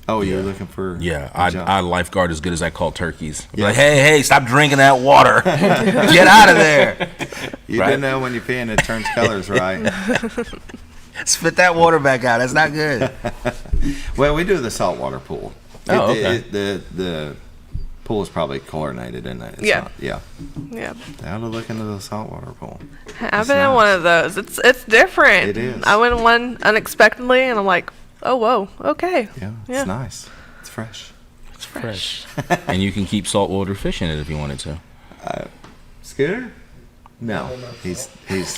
Oh, you're looking for I lifeguard as good as I call turkeys. Yeah. Like, hey, stop drinking that water. Get out of there. You didn't know when you're peeing it turns colors, right? Spit that water back out. That's not good. Well, we do the saltwater pool. Oh, okay. The Pool is probably chlorinated, isn't it? It's Yeah. not- yeah. Yeah. I ought to look into the saltwater pool. I've been in one of those. It's different. It is. I went in one unexpectedly, and I'm like, oh, whoa, okay. Yeah, it's nice. It's fresh. It's fresh. And you can keep saltwater fish in it if you wanted to. Scooter? No, he's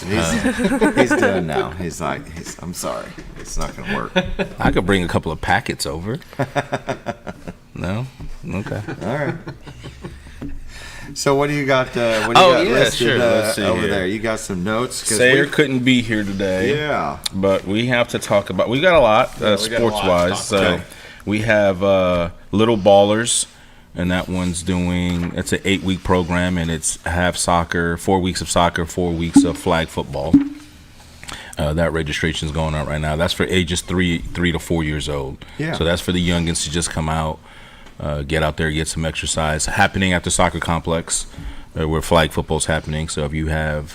doing now. I'm sorry, it's not gonna work. I could bring a couple of packets over. No? Okay. All right. So what do you got? Listed, sure. Let's see over here. there? You got some notes? Sayre couldn't be here today. Yeah. But we have to talk about. We got a lot sports-wise. So we have Little Ballers, and that one's doing. It's an 8-week program, and it's half soccer, 4 weeks of soccer, 4 weeks of flag football. That registration's going on right now. That's for ages 3 to 4 years old. Yeah. So that's for the youngins to just come out. Get out there, get some exercise. Happening at the soccer complex where flag football's happening. So if you have,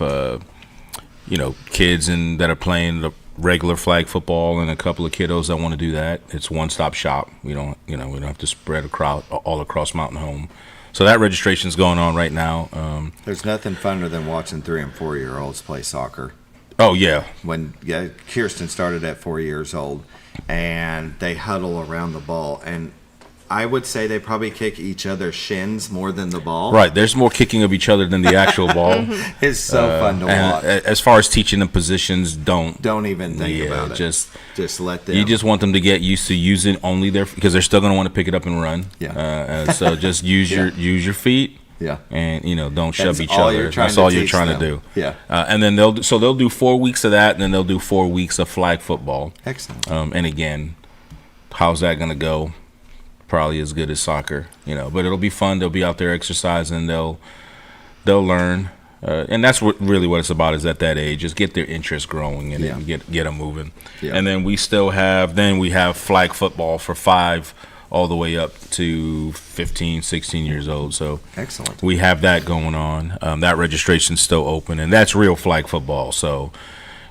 kids that are playing the regular flag football and a couple of kiddos that want to do that, it's one-stop shop. We don't have to spread a crowd all across Mountain Home. So that registration's going on right now. There's nothing funner than watching 3 and 4 year olds play soccer. Oh yeah. When Kirsten started at 4 years old, and they huddle around the ball, and I would say they probably kick each other's shins more than the ball. Right, there's more kicking of each other than the actual ball. It's so fun to watch. As far as teaching them positions, don't even think about it. Just let them. You just want them to get used to using only because they're still going to want to pick it up and run. Yeah. So just use your feet. Yeah. And don't shove That's each all other. you're trying That's to all you're teach trying them. to do. Yeah. And then they'll do 4 weeks of that, and then they'll do 4 weeks of flag football. Excellent. And again, how's that going to go? Probably as good as soccer, but it'll be fun. They'll be out there exercising. They'll learn, and that's really what it's about. Is at that age, just get their interest growing and get them moving. Yeah. And then we have flag football for 5 all the way up to 15, 16 years old. So excellent. We have that going on. That registration's still open, and that's real flag football. So.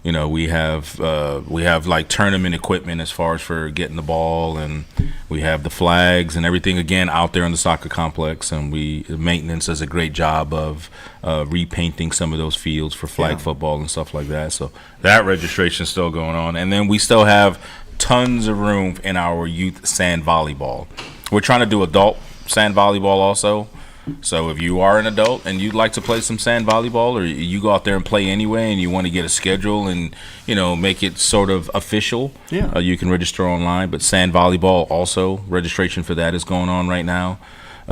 We have like tournament equipment as far as for getting the ball, and we have the flags and everything again out there in the soccer complex. And maintenance does a great job of repainting some of those fields for flag football and stuff like that. So that registration is still going on, and then we still have tons of room in our youth sand volleyball. We're trying to do adult sand volleyball also. So if you are an adult and you'd like to play some sand volleyball, or you go out there and play anyway, and you want to get a schedule and make it sort of official, you can register online. But sand volleyball also, registration for that is going on right now.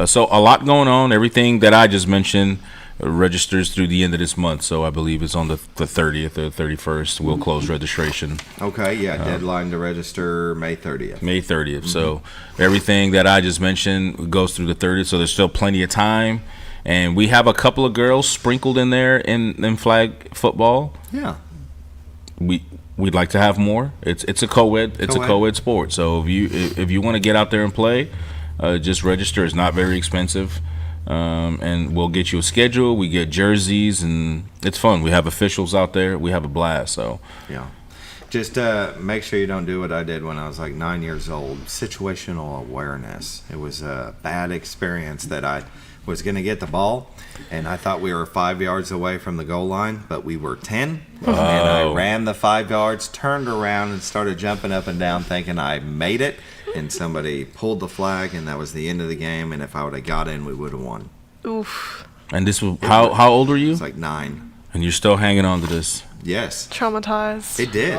So a lot going on. Everything that I just mentioned registers through the end of this month. So I believe it's on the 30th or 31st. We'll close registration. Okay, yeah, deadline to register May 30th. May 30th. Mm-hmm. So everything that I just mentioned goes through the 30th. So there's still plenty of time. And we have a couple of girls sprinkled in there in flag football. Yeah. We'd like to have more. It's a co-ed. It's a co-ed sport. So if you want to get out there and play, just register. It's not very expensive. And we'll get you a schedule. We get jerseys, and it's fun. We have officials out there. We have a blast. So yeah, just make sure you don't do what I did when I was like 9 years old. Situational awareness. It was a bad experience that I was going to get the ball, and I thought we were 5 yards away from the goal line, but we were 10. And I ran the 5 yards, turned around, and started jumping up and down, thinking I made it. And somebody pulled the flag, and that was the end of the game. And if I would have got in, we would have won. Oof. And this was how old were you? It's like 9. And you're still hanging on to this. Yes. Traumatized. It did.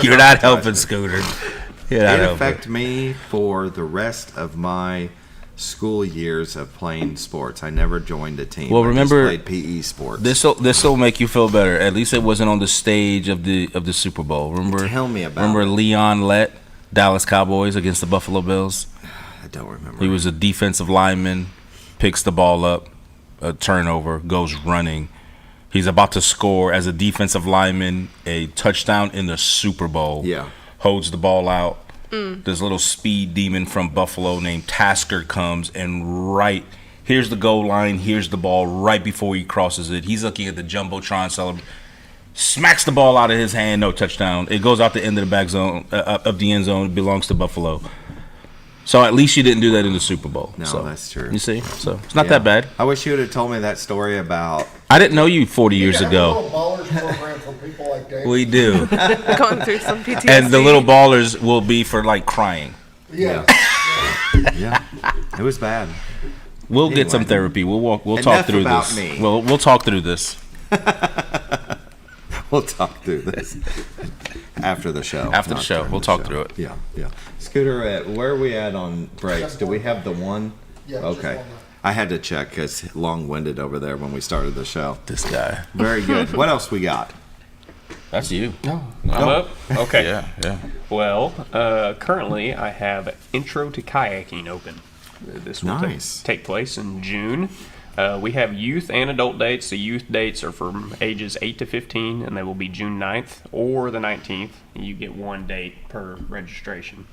You're not helping, Scooter. It affected me for the rest of my school years of playing sports. I never joined a team. Well, remember, I just played PE sports. This will make you feel better. At least it wasn't on the stage of the Super Bowl. Remember? Tell me about. Remember Leon Lett, Dallas Cowboys against the Buffalo Bills? I don't remember. He was a defensive lineman, picks the ball up, a turnover, goes running. He's about to score as a defensive lineman a touchdown in the Super Bowl. Yeah. Holds the ball out. This little speed demon from Buffalo named Tasker comes, and here's the goal line, here's the ball right before he crosses it. He's looking at the Jumbotron celebrate, smacks the ball out of his hand, no touchdown. It goes out the end of the back zone, of the end zone. It belongs to Buffalo. So at least you didn't do that in the Super Bowl. No, so, that's true. You see? So it's not that bad. I wish you would have told me that story about... I didn't know you 40 years ago. We have a little ballers program for people like Dave. We do. Going through some PTSD. And the little ballers will be for like crying. Yeah. Yeah. It was bad. We'll get some therapy. We'll talk through this. Me. We'll talk through this. We'll talk through this after the show. After the show, we'll talk through it. Yeah, yeah. Scooter, where are we at on breaks? Do we have the one? Yeah. Okay. I had to check because long-winded over there when we started the show. This guy. Very good. What else we got? That's you. No, I'm up. Okay. Yeah. Well, currently I have Intro to Kayaking open. This will take place in June. We have youth and adult dates. The youth dates are from ages 8 to 15, and they will be June 9th or the 19th. You get one date per registration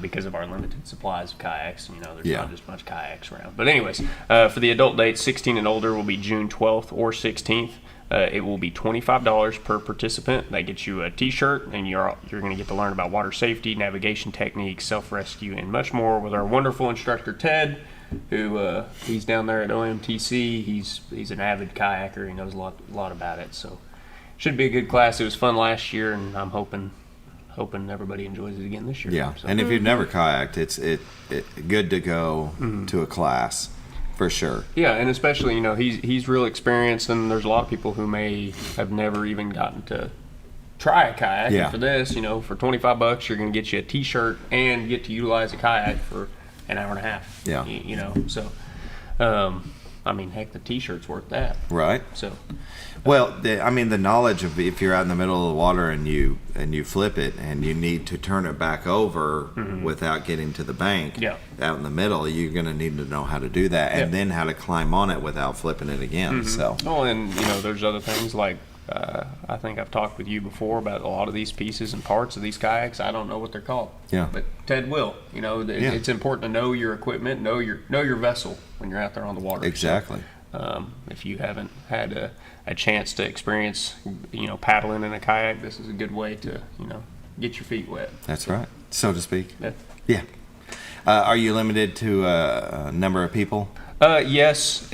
because of our limited supplies of kayaks. There's not just much kayaks around. But anyways, for the adult dates, 16 and older will be June 12th or 16th. It will be $25 per participant. That gets you a T-shirt, and you're going to get to learn about water safety, navigation techniques, self-rescue, and much more with our wonderful instructor, Ted, who he's down there at OMTC. He's an avid kayaker. He knows a lot about it. So should be a good class. It was fun last year, and I'm hoping everybody enjoys it again this year. Yeah, so. And if you've never kayaked, it's good to go to a class for sure. Yeah, and especially he's real experienced, and there's a lot of people who may have never even gotten to try a kayak. Yeah. And for this, for $25, you're going to get you a T-shirt and get to utilize a kayak for an hour and a half. Yeah. So, heck, the T-shirt's worth that. Right. So, well, the knowledge of if you're out in the middle of the water and you flip it and you need to turn it back over without getting to the bank out in the middle, you're going to need to know how to do that and then how to climb on it without flipping it again. So. Oh, and there's other things like I think I've talked with you before about a lot of these pieces and parts of these kayaks. I don't know what they're called. Yeah. But Ted will. It's important to know your equipment, know your vessel when you're out there on the water. Exactly. So, if you haven't had a chance to experience, paddling in a kayak, this is a good way to, get your feet wet. That's right, so to speak. Yeah. Are you limited to a number of people? Yes.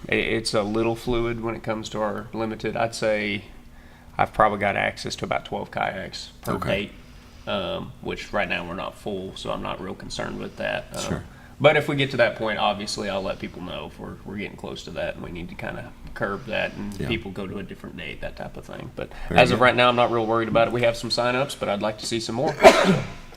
It's a little fluid when it comes to our limited. I'd say I've probably got access to about 12 kayaks per date, which right now we're not full, so I'm not real concerned with that. Sure. But if we get to that point, obviously I'll let people know if we're getting close to that and we need to kind of curb that and people go to a different date, that type of thing. But as of right now, I'm not real worried about it. We have some sign-ups, but I'd like to see some more.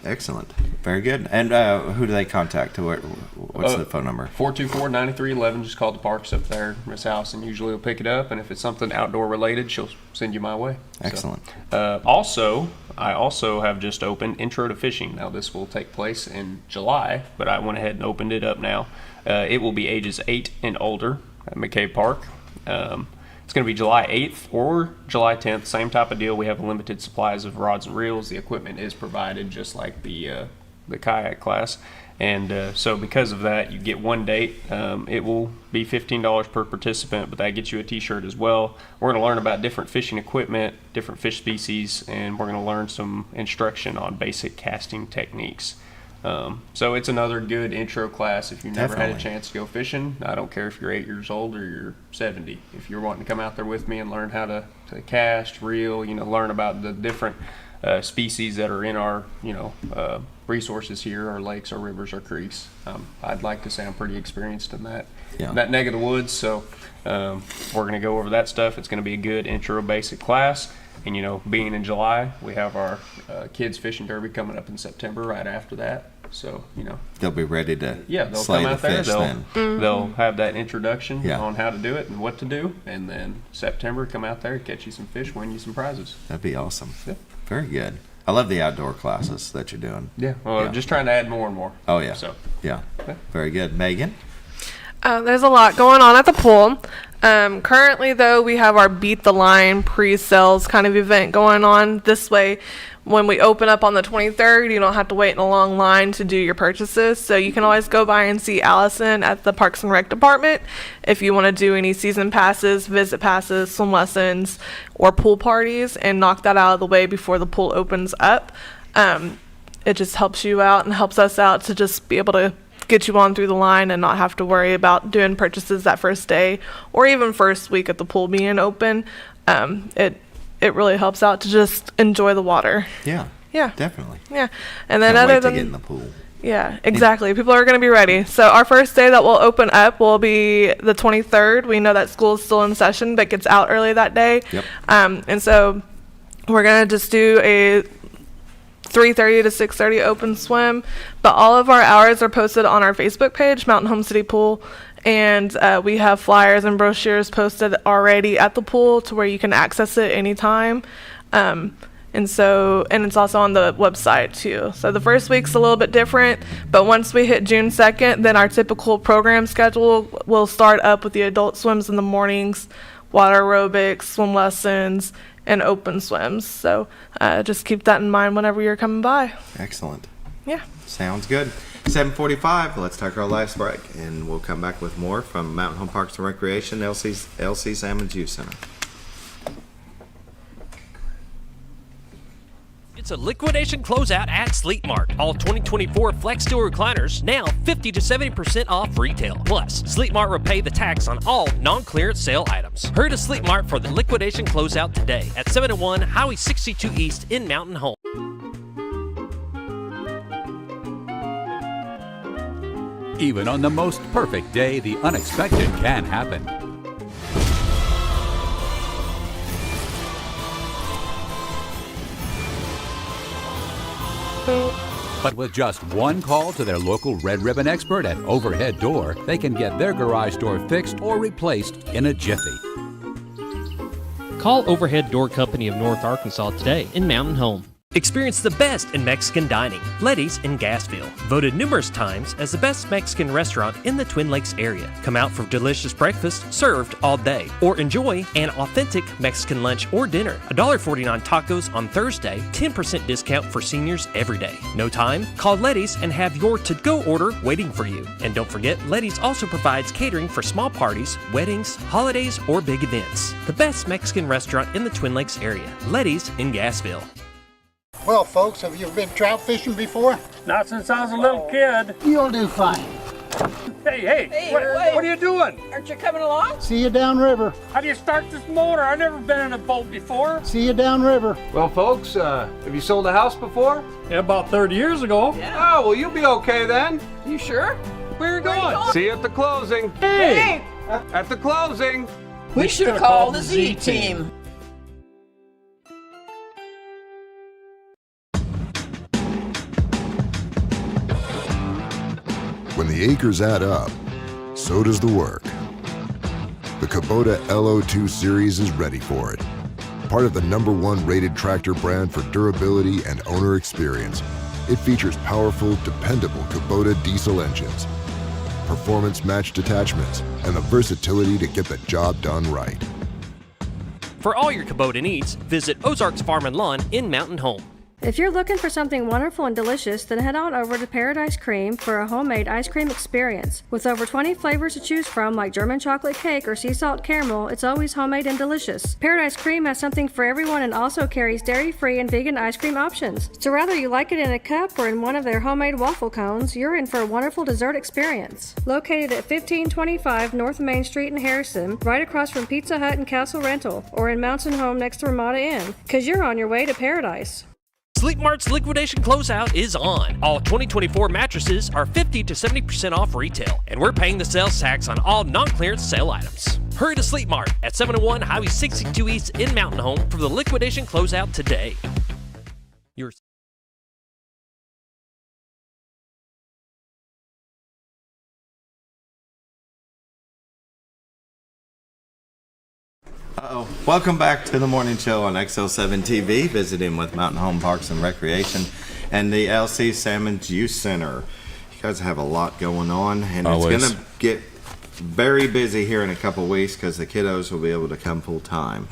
Excellent. Very good. And who do they contact? What's the phone number? 424-9311. Just call the parks up there, Miss Allison usually will pick it up, and if it's something outdoor related, she'll send you my way. Excellent. So, I also have just opened Intro to Fishing. Now, this will take place in July, but I went ahead and opened it up now. It will be ages 8 and older at McCabe Park. It's going to be July 8th or July 10th, same type of deal. We have limited supplies of rods and reels. The equipment is provided just like the kayak class. And so because of that, you get one date. It will be $15 per participant, but that gets you a T-shirt as well. We're going to learn about different fishing equipment, different fish species, and we're going to learn some instruction on basic casting techniques. So it's another good intro class if you've never had a chance to go fishing. I don't care if you're 8 years old or you're 70. If you're wanting to come out there with me and learn how to cast, reel, learn about the different species that are in our, resources here, our lakes, our rivers, our creeks. I'd like to say I'm pretty experienced in that neck of the woods. So we're going to go over that stuff. It's going to be a good intro basic class. And, being in July, we have our kids fishing derby coming up in September right after that. So, they'll be ready to they'll slay come out the there. Fish They'll have that introduction on how to do it and what to do. And then September, come out there, catch you some fish, win you some prizes. That'd be awesome. Yeah. Very good. I love the outdoor classes that you're doing. Yeah. Well, just trying to add more and more. Oh, yeah. So. Yeah. Very good. Megan? There's a lot going on at the pool. Currently, though, we have our Beat the Line pre-sales kind of event going on. This way, when we open up on the 23rd, you don't have to wait in a long line to do your purchases. So you can always go by and see Allison at the Parks and Rec department if you want to do any season passes, visit passes, swim lessons, or pool parties, and knock that out of the way before the pool opens up. it just helps you out and helps us out to just be able to get you on through the line and not have to worry about doing purchases that first day or even first week at the pool being open. It really helps out to just enjoy the water. Yeah. Yeah. Definitely. Yeah. And then Can't other wait than to get in the pool. Yeah, exactly. People are going to be ready. So our first day that we'll open up will be the 23rd. We know that school is still in session, but gets out early that day. Yep. And so we're going to just do a 3:30 to 6:30 open swim. But all of our hours are posted on our Facebook page, Mountain Home City Pool. And we have flyers and brochures posted already at the pool to where you can access it anytime. And it's also on the website too. So the first week's a little bit different, but once we hit June 2nd, then our typical program schedule will start up with the adult swims in the mornings, water aerobics, swim lessons, and open swims. So just keep that in mind whenever you're coming by. Excellent. Yeah. Sounds good. 7:45. Let's take our last break, and we'll come back with more from Mountain Home Parks and Recreation, LC Sammons Youth Center. It's a liquidation closeout at Sleep Mart. All 2024 Flex Steel recliners now 50 to 70% off retail. Plus, Sleep Mart will pay the tax on all non-clearance sale items. Hurry to Sleep Mart for the liquidation closeout today at 701 Highway 62 East in Mountain Home. Even on the most perfect day, the unexpected can happen. But with just one call to their local Red Ribbon expert at Overhead Door, they can get their garage door fixed or replaced in a jiffy. Call Overhead Door Company of North Arkansas today in Mountain Home. Experience the best in Mexican dining. Letty's in Gassville. Voted numerous times as the best Mexican restaurant in the Twin Lakes area. Come out for delicious breakfast served all day. Or enjoy an authentic Mexican lunch or dinner. $1.49 tacos on Thursday. 10% discount for seniors every day. No time? Call Letty's and have your to-go order waiting for you. And don't forget, Letty's also provides catering for small parties, weddings, holidays, or big events. The best Mexican restaurant in the Twin Lakes area. Letty's in Gassville. Well, folks, have you been trout fishing before? Not since I was a little kid. You'll do fine. Hey, what are you doing? Aren't you coming along? See you downriver. How do you start this motor? I've never been in a boat before. See you downriver. Well, folks, have you sold a house before? Yeah, about 30 years ago. Yeah. Oh, well, you'll be okay then. You sure? Where are you going? See you at the closing. Hey! At the closing. We should have called the Z-Team. When the acres add up, so does the work. The Kubota LO2 series is ready for it. Part of the #1 rated tractor brand for durability and owner experience, it features powerful, dependable Kubota diesel engines, performance-matched attachments, and the versatility to get the job done right. For all your Kubota needs, visit Ozarks Farm and Lawn in Mountain Home. If you're looking for something wonderful and delicious, then head on over to Paradise Cream for a homemade ice cream experience. With over 20 flavors to choose from, like German chocolate cake or sea salt caramel, it's always homemade and delicious. Paradise Cream has something for everyone and also carries dairy-free and vegan ice cream options. So whether you like it in a cup or in one of their homemade waffle cones, you're in for a wonderful dessert experience. Located at 1525 North Main Street in Harrison, right across from Pizza Hut and Castle Rental, or in Mountain Home next to Ramada Inn, because you're on your way to paradise. Sleep Mart's liquidation closeout is on. All 2024 mattresses are 50 to 70% off retail, and we're paying the sales tax on all non-clearance sale items. Hurry to Sleep Mart at 701 Highway 62 East in Mountain Home for the liquidation closeout today. Welcome back to the morning show on XL7-TV, visiting with Mountain Home Parks and Recreation and the LC Sammons Youth Center. You guys have a lot going on, and Always. It's going to get very busy here in a couple weeks because the kiddos will be able to come full time.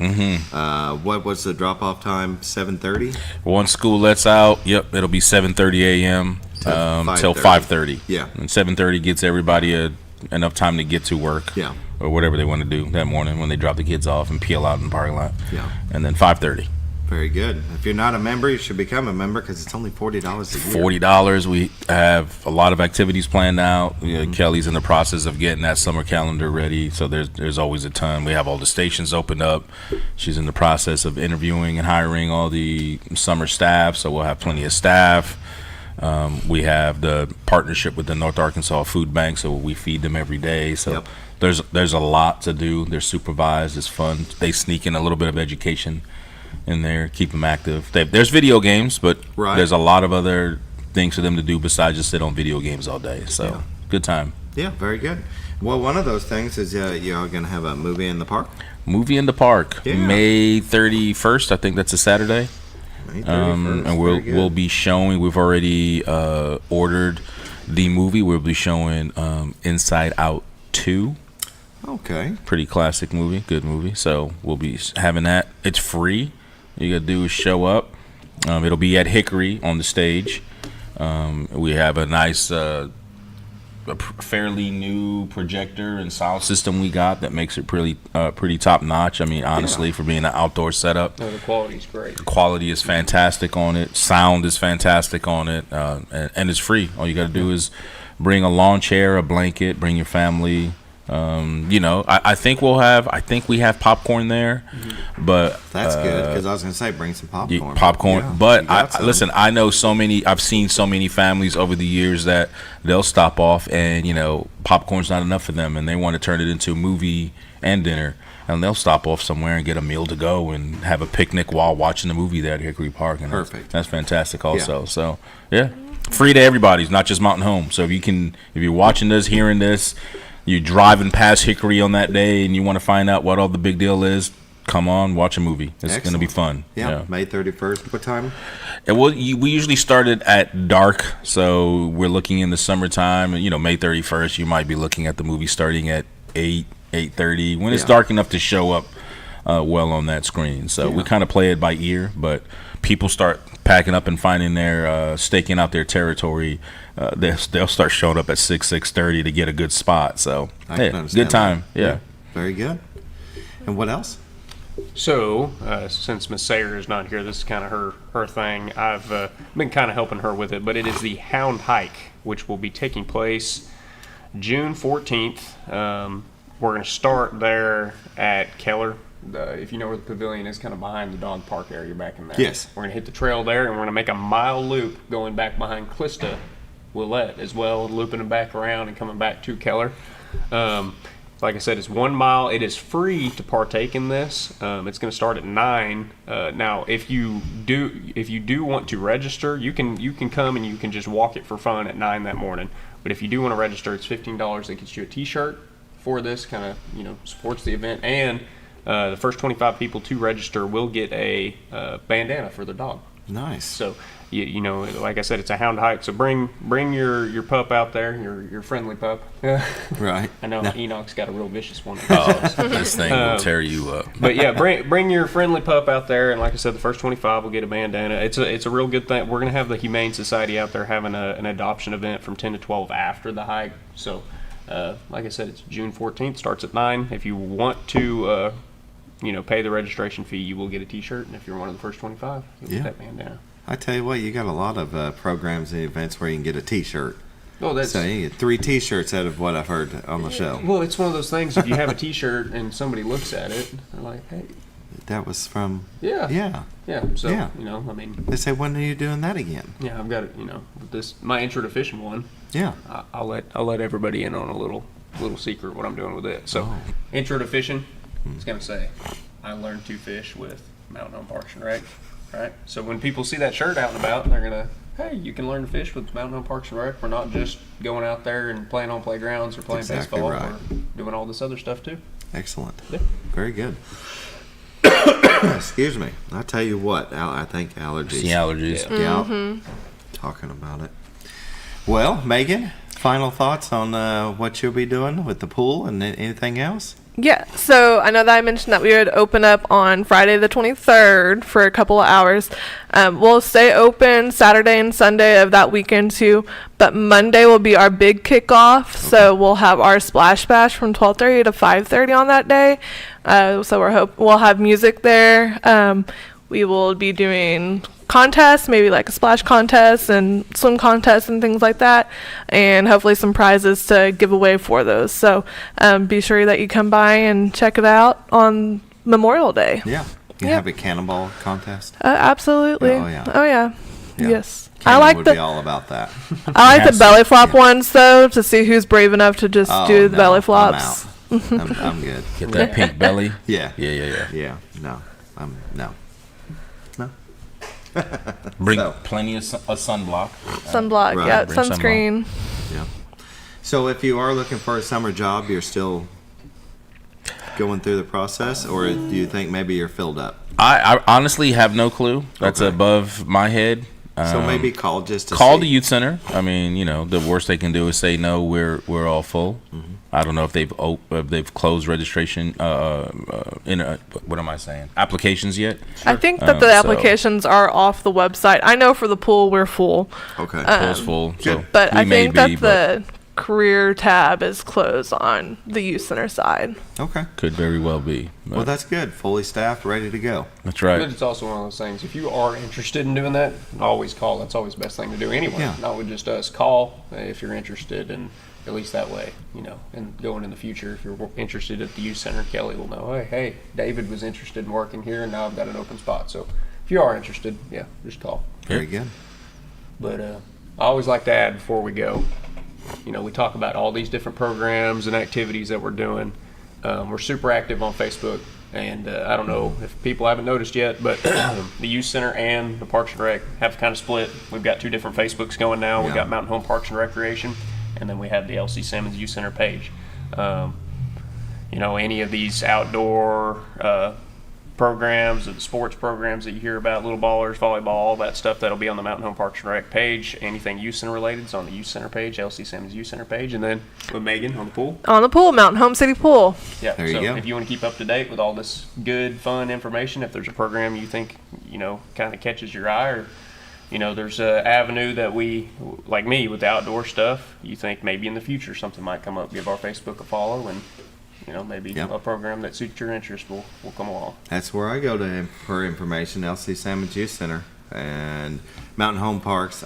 What was the drop-off time? 7:30? Once school lets out, it'll be 7:30 a.m. till 5:30. Yeah. And 7:30 gets everybody enough time to get to work. Yeah. Or whatever they want to do that morning when they drop the kids off and peel out in the parking lot. Yeah. And then 5:30. Very good. If you're not a member, you should become a member because it's only $40 a year. $40. We have a lot of activities planned out. Kelly's in the process of getting that summer calendar ready, so there's always a ton. We have all the stations opened up. She's in the process of interviewing and hiring all the summer staff, so we'll have plenty of staff. We have the partnership with the North Arkansas Food Bank, so we feed them every day. So there's a lot to do. They're supervised. It's fun. They sneak in a little bit of education in there, keep them active. There's video games, but there's a lot of other things for them to do besides just sit on video games all day. So good time. Yeah, very good. Well, one of those things is you're going to have a movie in the park. Movie in the park, May 31st. I think that's a Saturday. May 31st. And we'll be showing. We've already ordered the movie. We'll be showing Inside Out 2. Okay. Pretty classic movie, good movie. So we'll be having that. It's free. All you gotta do is show up. It'll be at Hickory on the stage. We have a nice, a fairly new projector and sound system we got that makes it pretty top notch. I mean, honestly, for being an outdoor setup, the quality's great. The quality is fantastic on it. Sound is fantastic on it, and it's free. All you gotta do is bring a lawn chair, a blanket, bring your family. I think we have popcorn there, but that's good because I was gonna say bring some popcorn. But listen, I know I've seen so many families over the years that they'll stop off and popcorn's not enough for them and they want to turn it into a movie and dinner, and they'll stop off somewhere and get a meal to go and have a picnic while watching the movie there at Hickory Park. And perfect. That's fantastic also. So free to everybody. It's not just Mountain Home. So if you're watching this, hearing this, you're driving past Hickory on that day and you want to find out what all the big deal is, come on, watch a movie. It's going to be fun. Yeah, May 31st. What time? We usually started at dark, so we're looking in the summertime. May 31st, you might be looking at the movie starting at 8:30 when it's dark enough to show up well on that screen. So we kind of play it by ear, but people start packing up and finding staking out their territory. They'll start showing up at 6:30 to get a good spot. So good time. Yeah. Very good. And what else? So since Miss Sayre is not here, this is kind of her thing. I've been kind of helping her with it, but it is the Hound Hike, which will be taking place June 14th. We're going to start there at Keller. If you know where the pavilion is, kind of behind the dog park area back in there. Yes. We're going to hit the trail there, and we're going to make a mile loop going back behind Clista Willette as well, looping them back around and coming back to Keller. Like I said, it's 1 mile. It is free to partake in this. It's going to start at 9. Now, if you do want to register, you can come and you can just walk it for fun at 9 that morning. But if you do want to register, it's $15. That gets you a T-shirt for this. Kind of supports the event, and the first 25 people to register will get a bandana for their dog. Nice. So, like I said, it's a hound hike. So bring your pup out there, your friendly pup. Right. I know Enoch's got a real vicious one. This thing will tear you up. But yeah, bring your friendly pup out there, and like I said, the first 25 will get a bandana. It's a real good thing. We're gonna have the Humane Society out there having an adoption event from 10 to 12 after the hike. So, like I said, it's June 14th. Starts at 9. If you want to. Pay the registration fee, you will get a T-shirt, and if you're one of the first 25, you'll get that bandana. I tell you what, you got a lot of programs and events where you can get a T-shirt. So you get 3 T-shirts out of what I've heard on the show. Well, it's one of those things. If you have a T-shirt and somebody looks at it, they're like, "Hey, that was from." Yeah. So they say, "When are you doing that again?" Yeah, I've got it. This my intro to fishing one. Yeah. I'll let everybody in on a little secret what I'm doing with it. So, intro to fishing. It's going to say, I learned to fish with Mountain Home Parks and Rec. Right? So when people see that shirt out and about, they're going to, hey, you can learn to fish with Mountain Home Parks and Rec. We're not just going out there and playing on playgrounds or playing baseball. Right. We're doing all this other stuff too. Excellent. Yeah. Very good. Excuse me. I tell you what, I think allergies. It's the allergies. Yeah. Talking about it. Well, Megan, final thoughts on what you'll be doing with the pool and anything else? Yeah, so I know that I mentioned that we would open up on Friday the 23rd for a couple of hours. We'll stay open Saturday and Sunday of that weekend too, but Monday will be our big kickoff. Okay. So we'll have our splash bash from 12:30 to 5:30 on that day. So we'll have music there. we will be doing contests, maybe like a splash contest and swim contest and things like that, and hopefully some prizes to give away for those. So be sure that you come by and check it out on Memorial Day. Yeah. You have a cannonball contest? Absolutely. Oh, yeah. Oh, yeah. Yes. Cannon I like would be all about that. I like the belly flop ones, though, to see who's brave enough to just do the belly flops. I'm good. Get that pink belly. Yeah. Yeah. No. No. Bring plenty of sunblock. Sunblock, Right. yeah, Bring sunscreen. Yeah. So if you are looking for a summer job, you're still going through the process, or do you think maybe you're filled up? I honestly have no clue. That's above my head. So maybe call just to call see. the youth center. I mean, the worst they can do is say no. We're all full. Mm-hmm. I don't know if they've closed registration. What am I saying? Applications yet? I think that the applications are off the website. I know for the pool we're full. Okay, pool's full. So but I think that be, the career tab is closed on the youth center side. Okay. Could very well be. Well, that's good. Fully staffed, ready to go. That's right. But it's also one of those things. If you are interested in doing that, always call. That's always the best thing to do anyway. Yeah. Not with just us. Call if you're interested, and at least that way, and going in the future, if you're interested at the youth center, Kelly will know, hey, David was interested in working here, and now I've got an open spot. So if you are interested, just call. Very good. But I always like to add before we go, we talk about all these different programs and activities that we're doing. We're super active on Facebook, and I don't know if people haven't noticed yet, but the Youth Center and the Parks and Rec have kind of split. We've got two different Facebooks going now. We've got Mountain Home Parks and Recreation, and then we have the LC Sammons Youth Center page. Any of these outdoor programs, or the sports programs that you hear about, little ballers, volleyball, all that stuff, that'll be on the Mountain Home Parks and Rec page. Anything Youth Center related is on the Youth Center page, LC Sammons Youth Center page, and then with Megan on the pool. On the pool, Mountain Home City Pool. Yeah, there you so go. If you want to keep up to date with all this good, fun information, if there's a program you think, kind of catches your eye, or, there's an avenue that we, like me, with the outdoor stuff, you think maybe in the future something might come up, give our Facebook a follow, and maybe a program that suits your interest will come along. That's where I go to for information. LC Sammons Youth Center and Mountain Home Parks.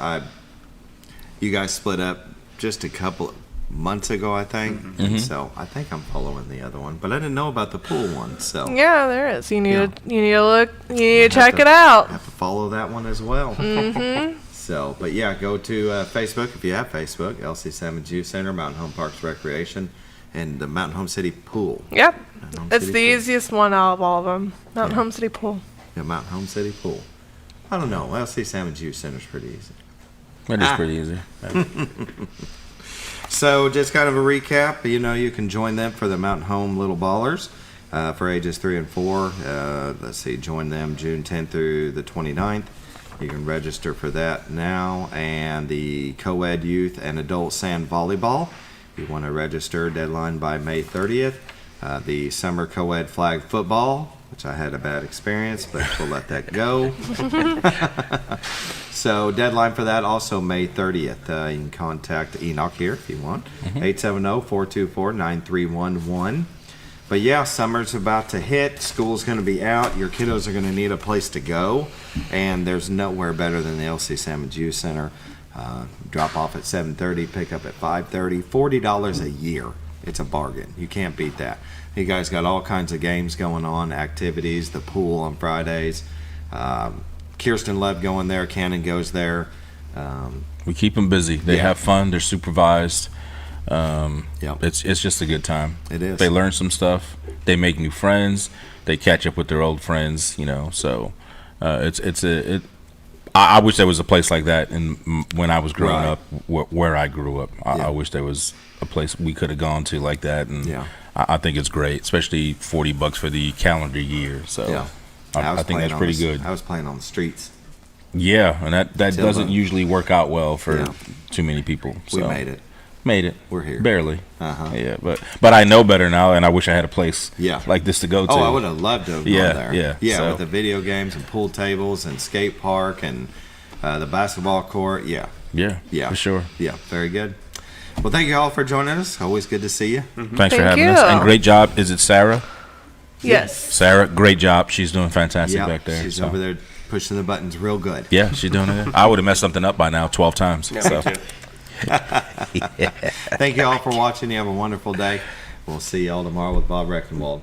You guys split up just a couple months ago, I think. Mm-hmm. And so I think I'm following the other one, but I didn't know about the pool one. So yeah, there is. You need to look. You need to check it out. Have to follow that one as well. Mm-hmm. So, but yeah, go to Facebook if you have Facebook. LC Sammons Youth Center, Mountain Home Parks Recreation, and the Mountain Home City Pool. Yep. It's City the Pool. easiest one out of all of them. Mountain Home City Pool. Yeah, Mountain Home City Pool. I don't know. LC Sammons Youth Center is pretty easy. It is pretty easy. So, just kind of a recap. You can join them for the Mountain Home Little Ballers for ages 3 and 4. Join them June 10th through the 29th. You can register for that now. And the co-ed youth and adult sand volleyball. If you want to register, deadline by May 30th. The summer co-ed flag football, which I had a bad experience, but we'll let that go. So deadline for that also May 30th. You can contact Enoch here if you want. 870-424-9311. But yeah, summer's about to hit. School's going to be out. Your kiddos are going to need a place to go. And there's nowhere better than the LC Sammons Youth Center. Drop off at 7:30, pick up at 5:30. $40 a year. It's a bargain. You can't beat that. You guys got all kinds of games going on, activities, the pool on Fridays. Kirsten loved going there. Cannon goes there. We keep them busy. They have fun. They're supervised. It's just a good time. It is. They learn some stuff. They make new friends. They catch up with their old friends. So I wish there was a place like that when I was growing up, where I grew up. I wish there was a place we could have gone to like that, and I think it's great, especially $40 for the calendar year. So I think that's pretty good. I was playing on the streets. Yeah, and that doesn't usually work out well for too many people. So. We made it. We're here. Barely. Yeah, but I know better now, and I wish I had a place like this to go to. Oh, I would have loved to have gone there. Yeah. So. With the video games and pool tables and skate park and the basketball court. Yeah, for sure. Yeah, very good. Well, thank you all for joining us. Always good to see you. Thanks for having us. And great job. Is it Sayre? Yes. Sayre, great job. She's doing fantastic Yeah, back there. she's so. over there pushing the buttons real good. Yeah, she's doing it. I would have messed something up by now 12 times. Yeah, so. me too. Thank you all for watching. You have a wonderful day. We'll see you all tomorrow with Bob Reckenwald.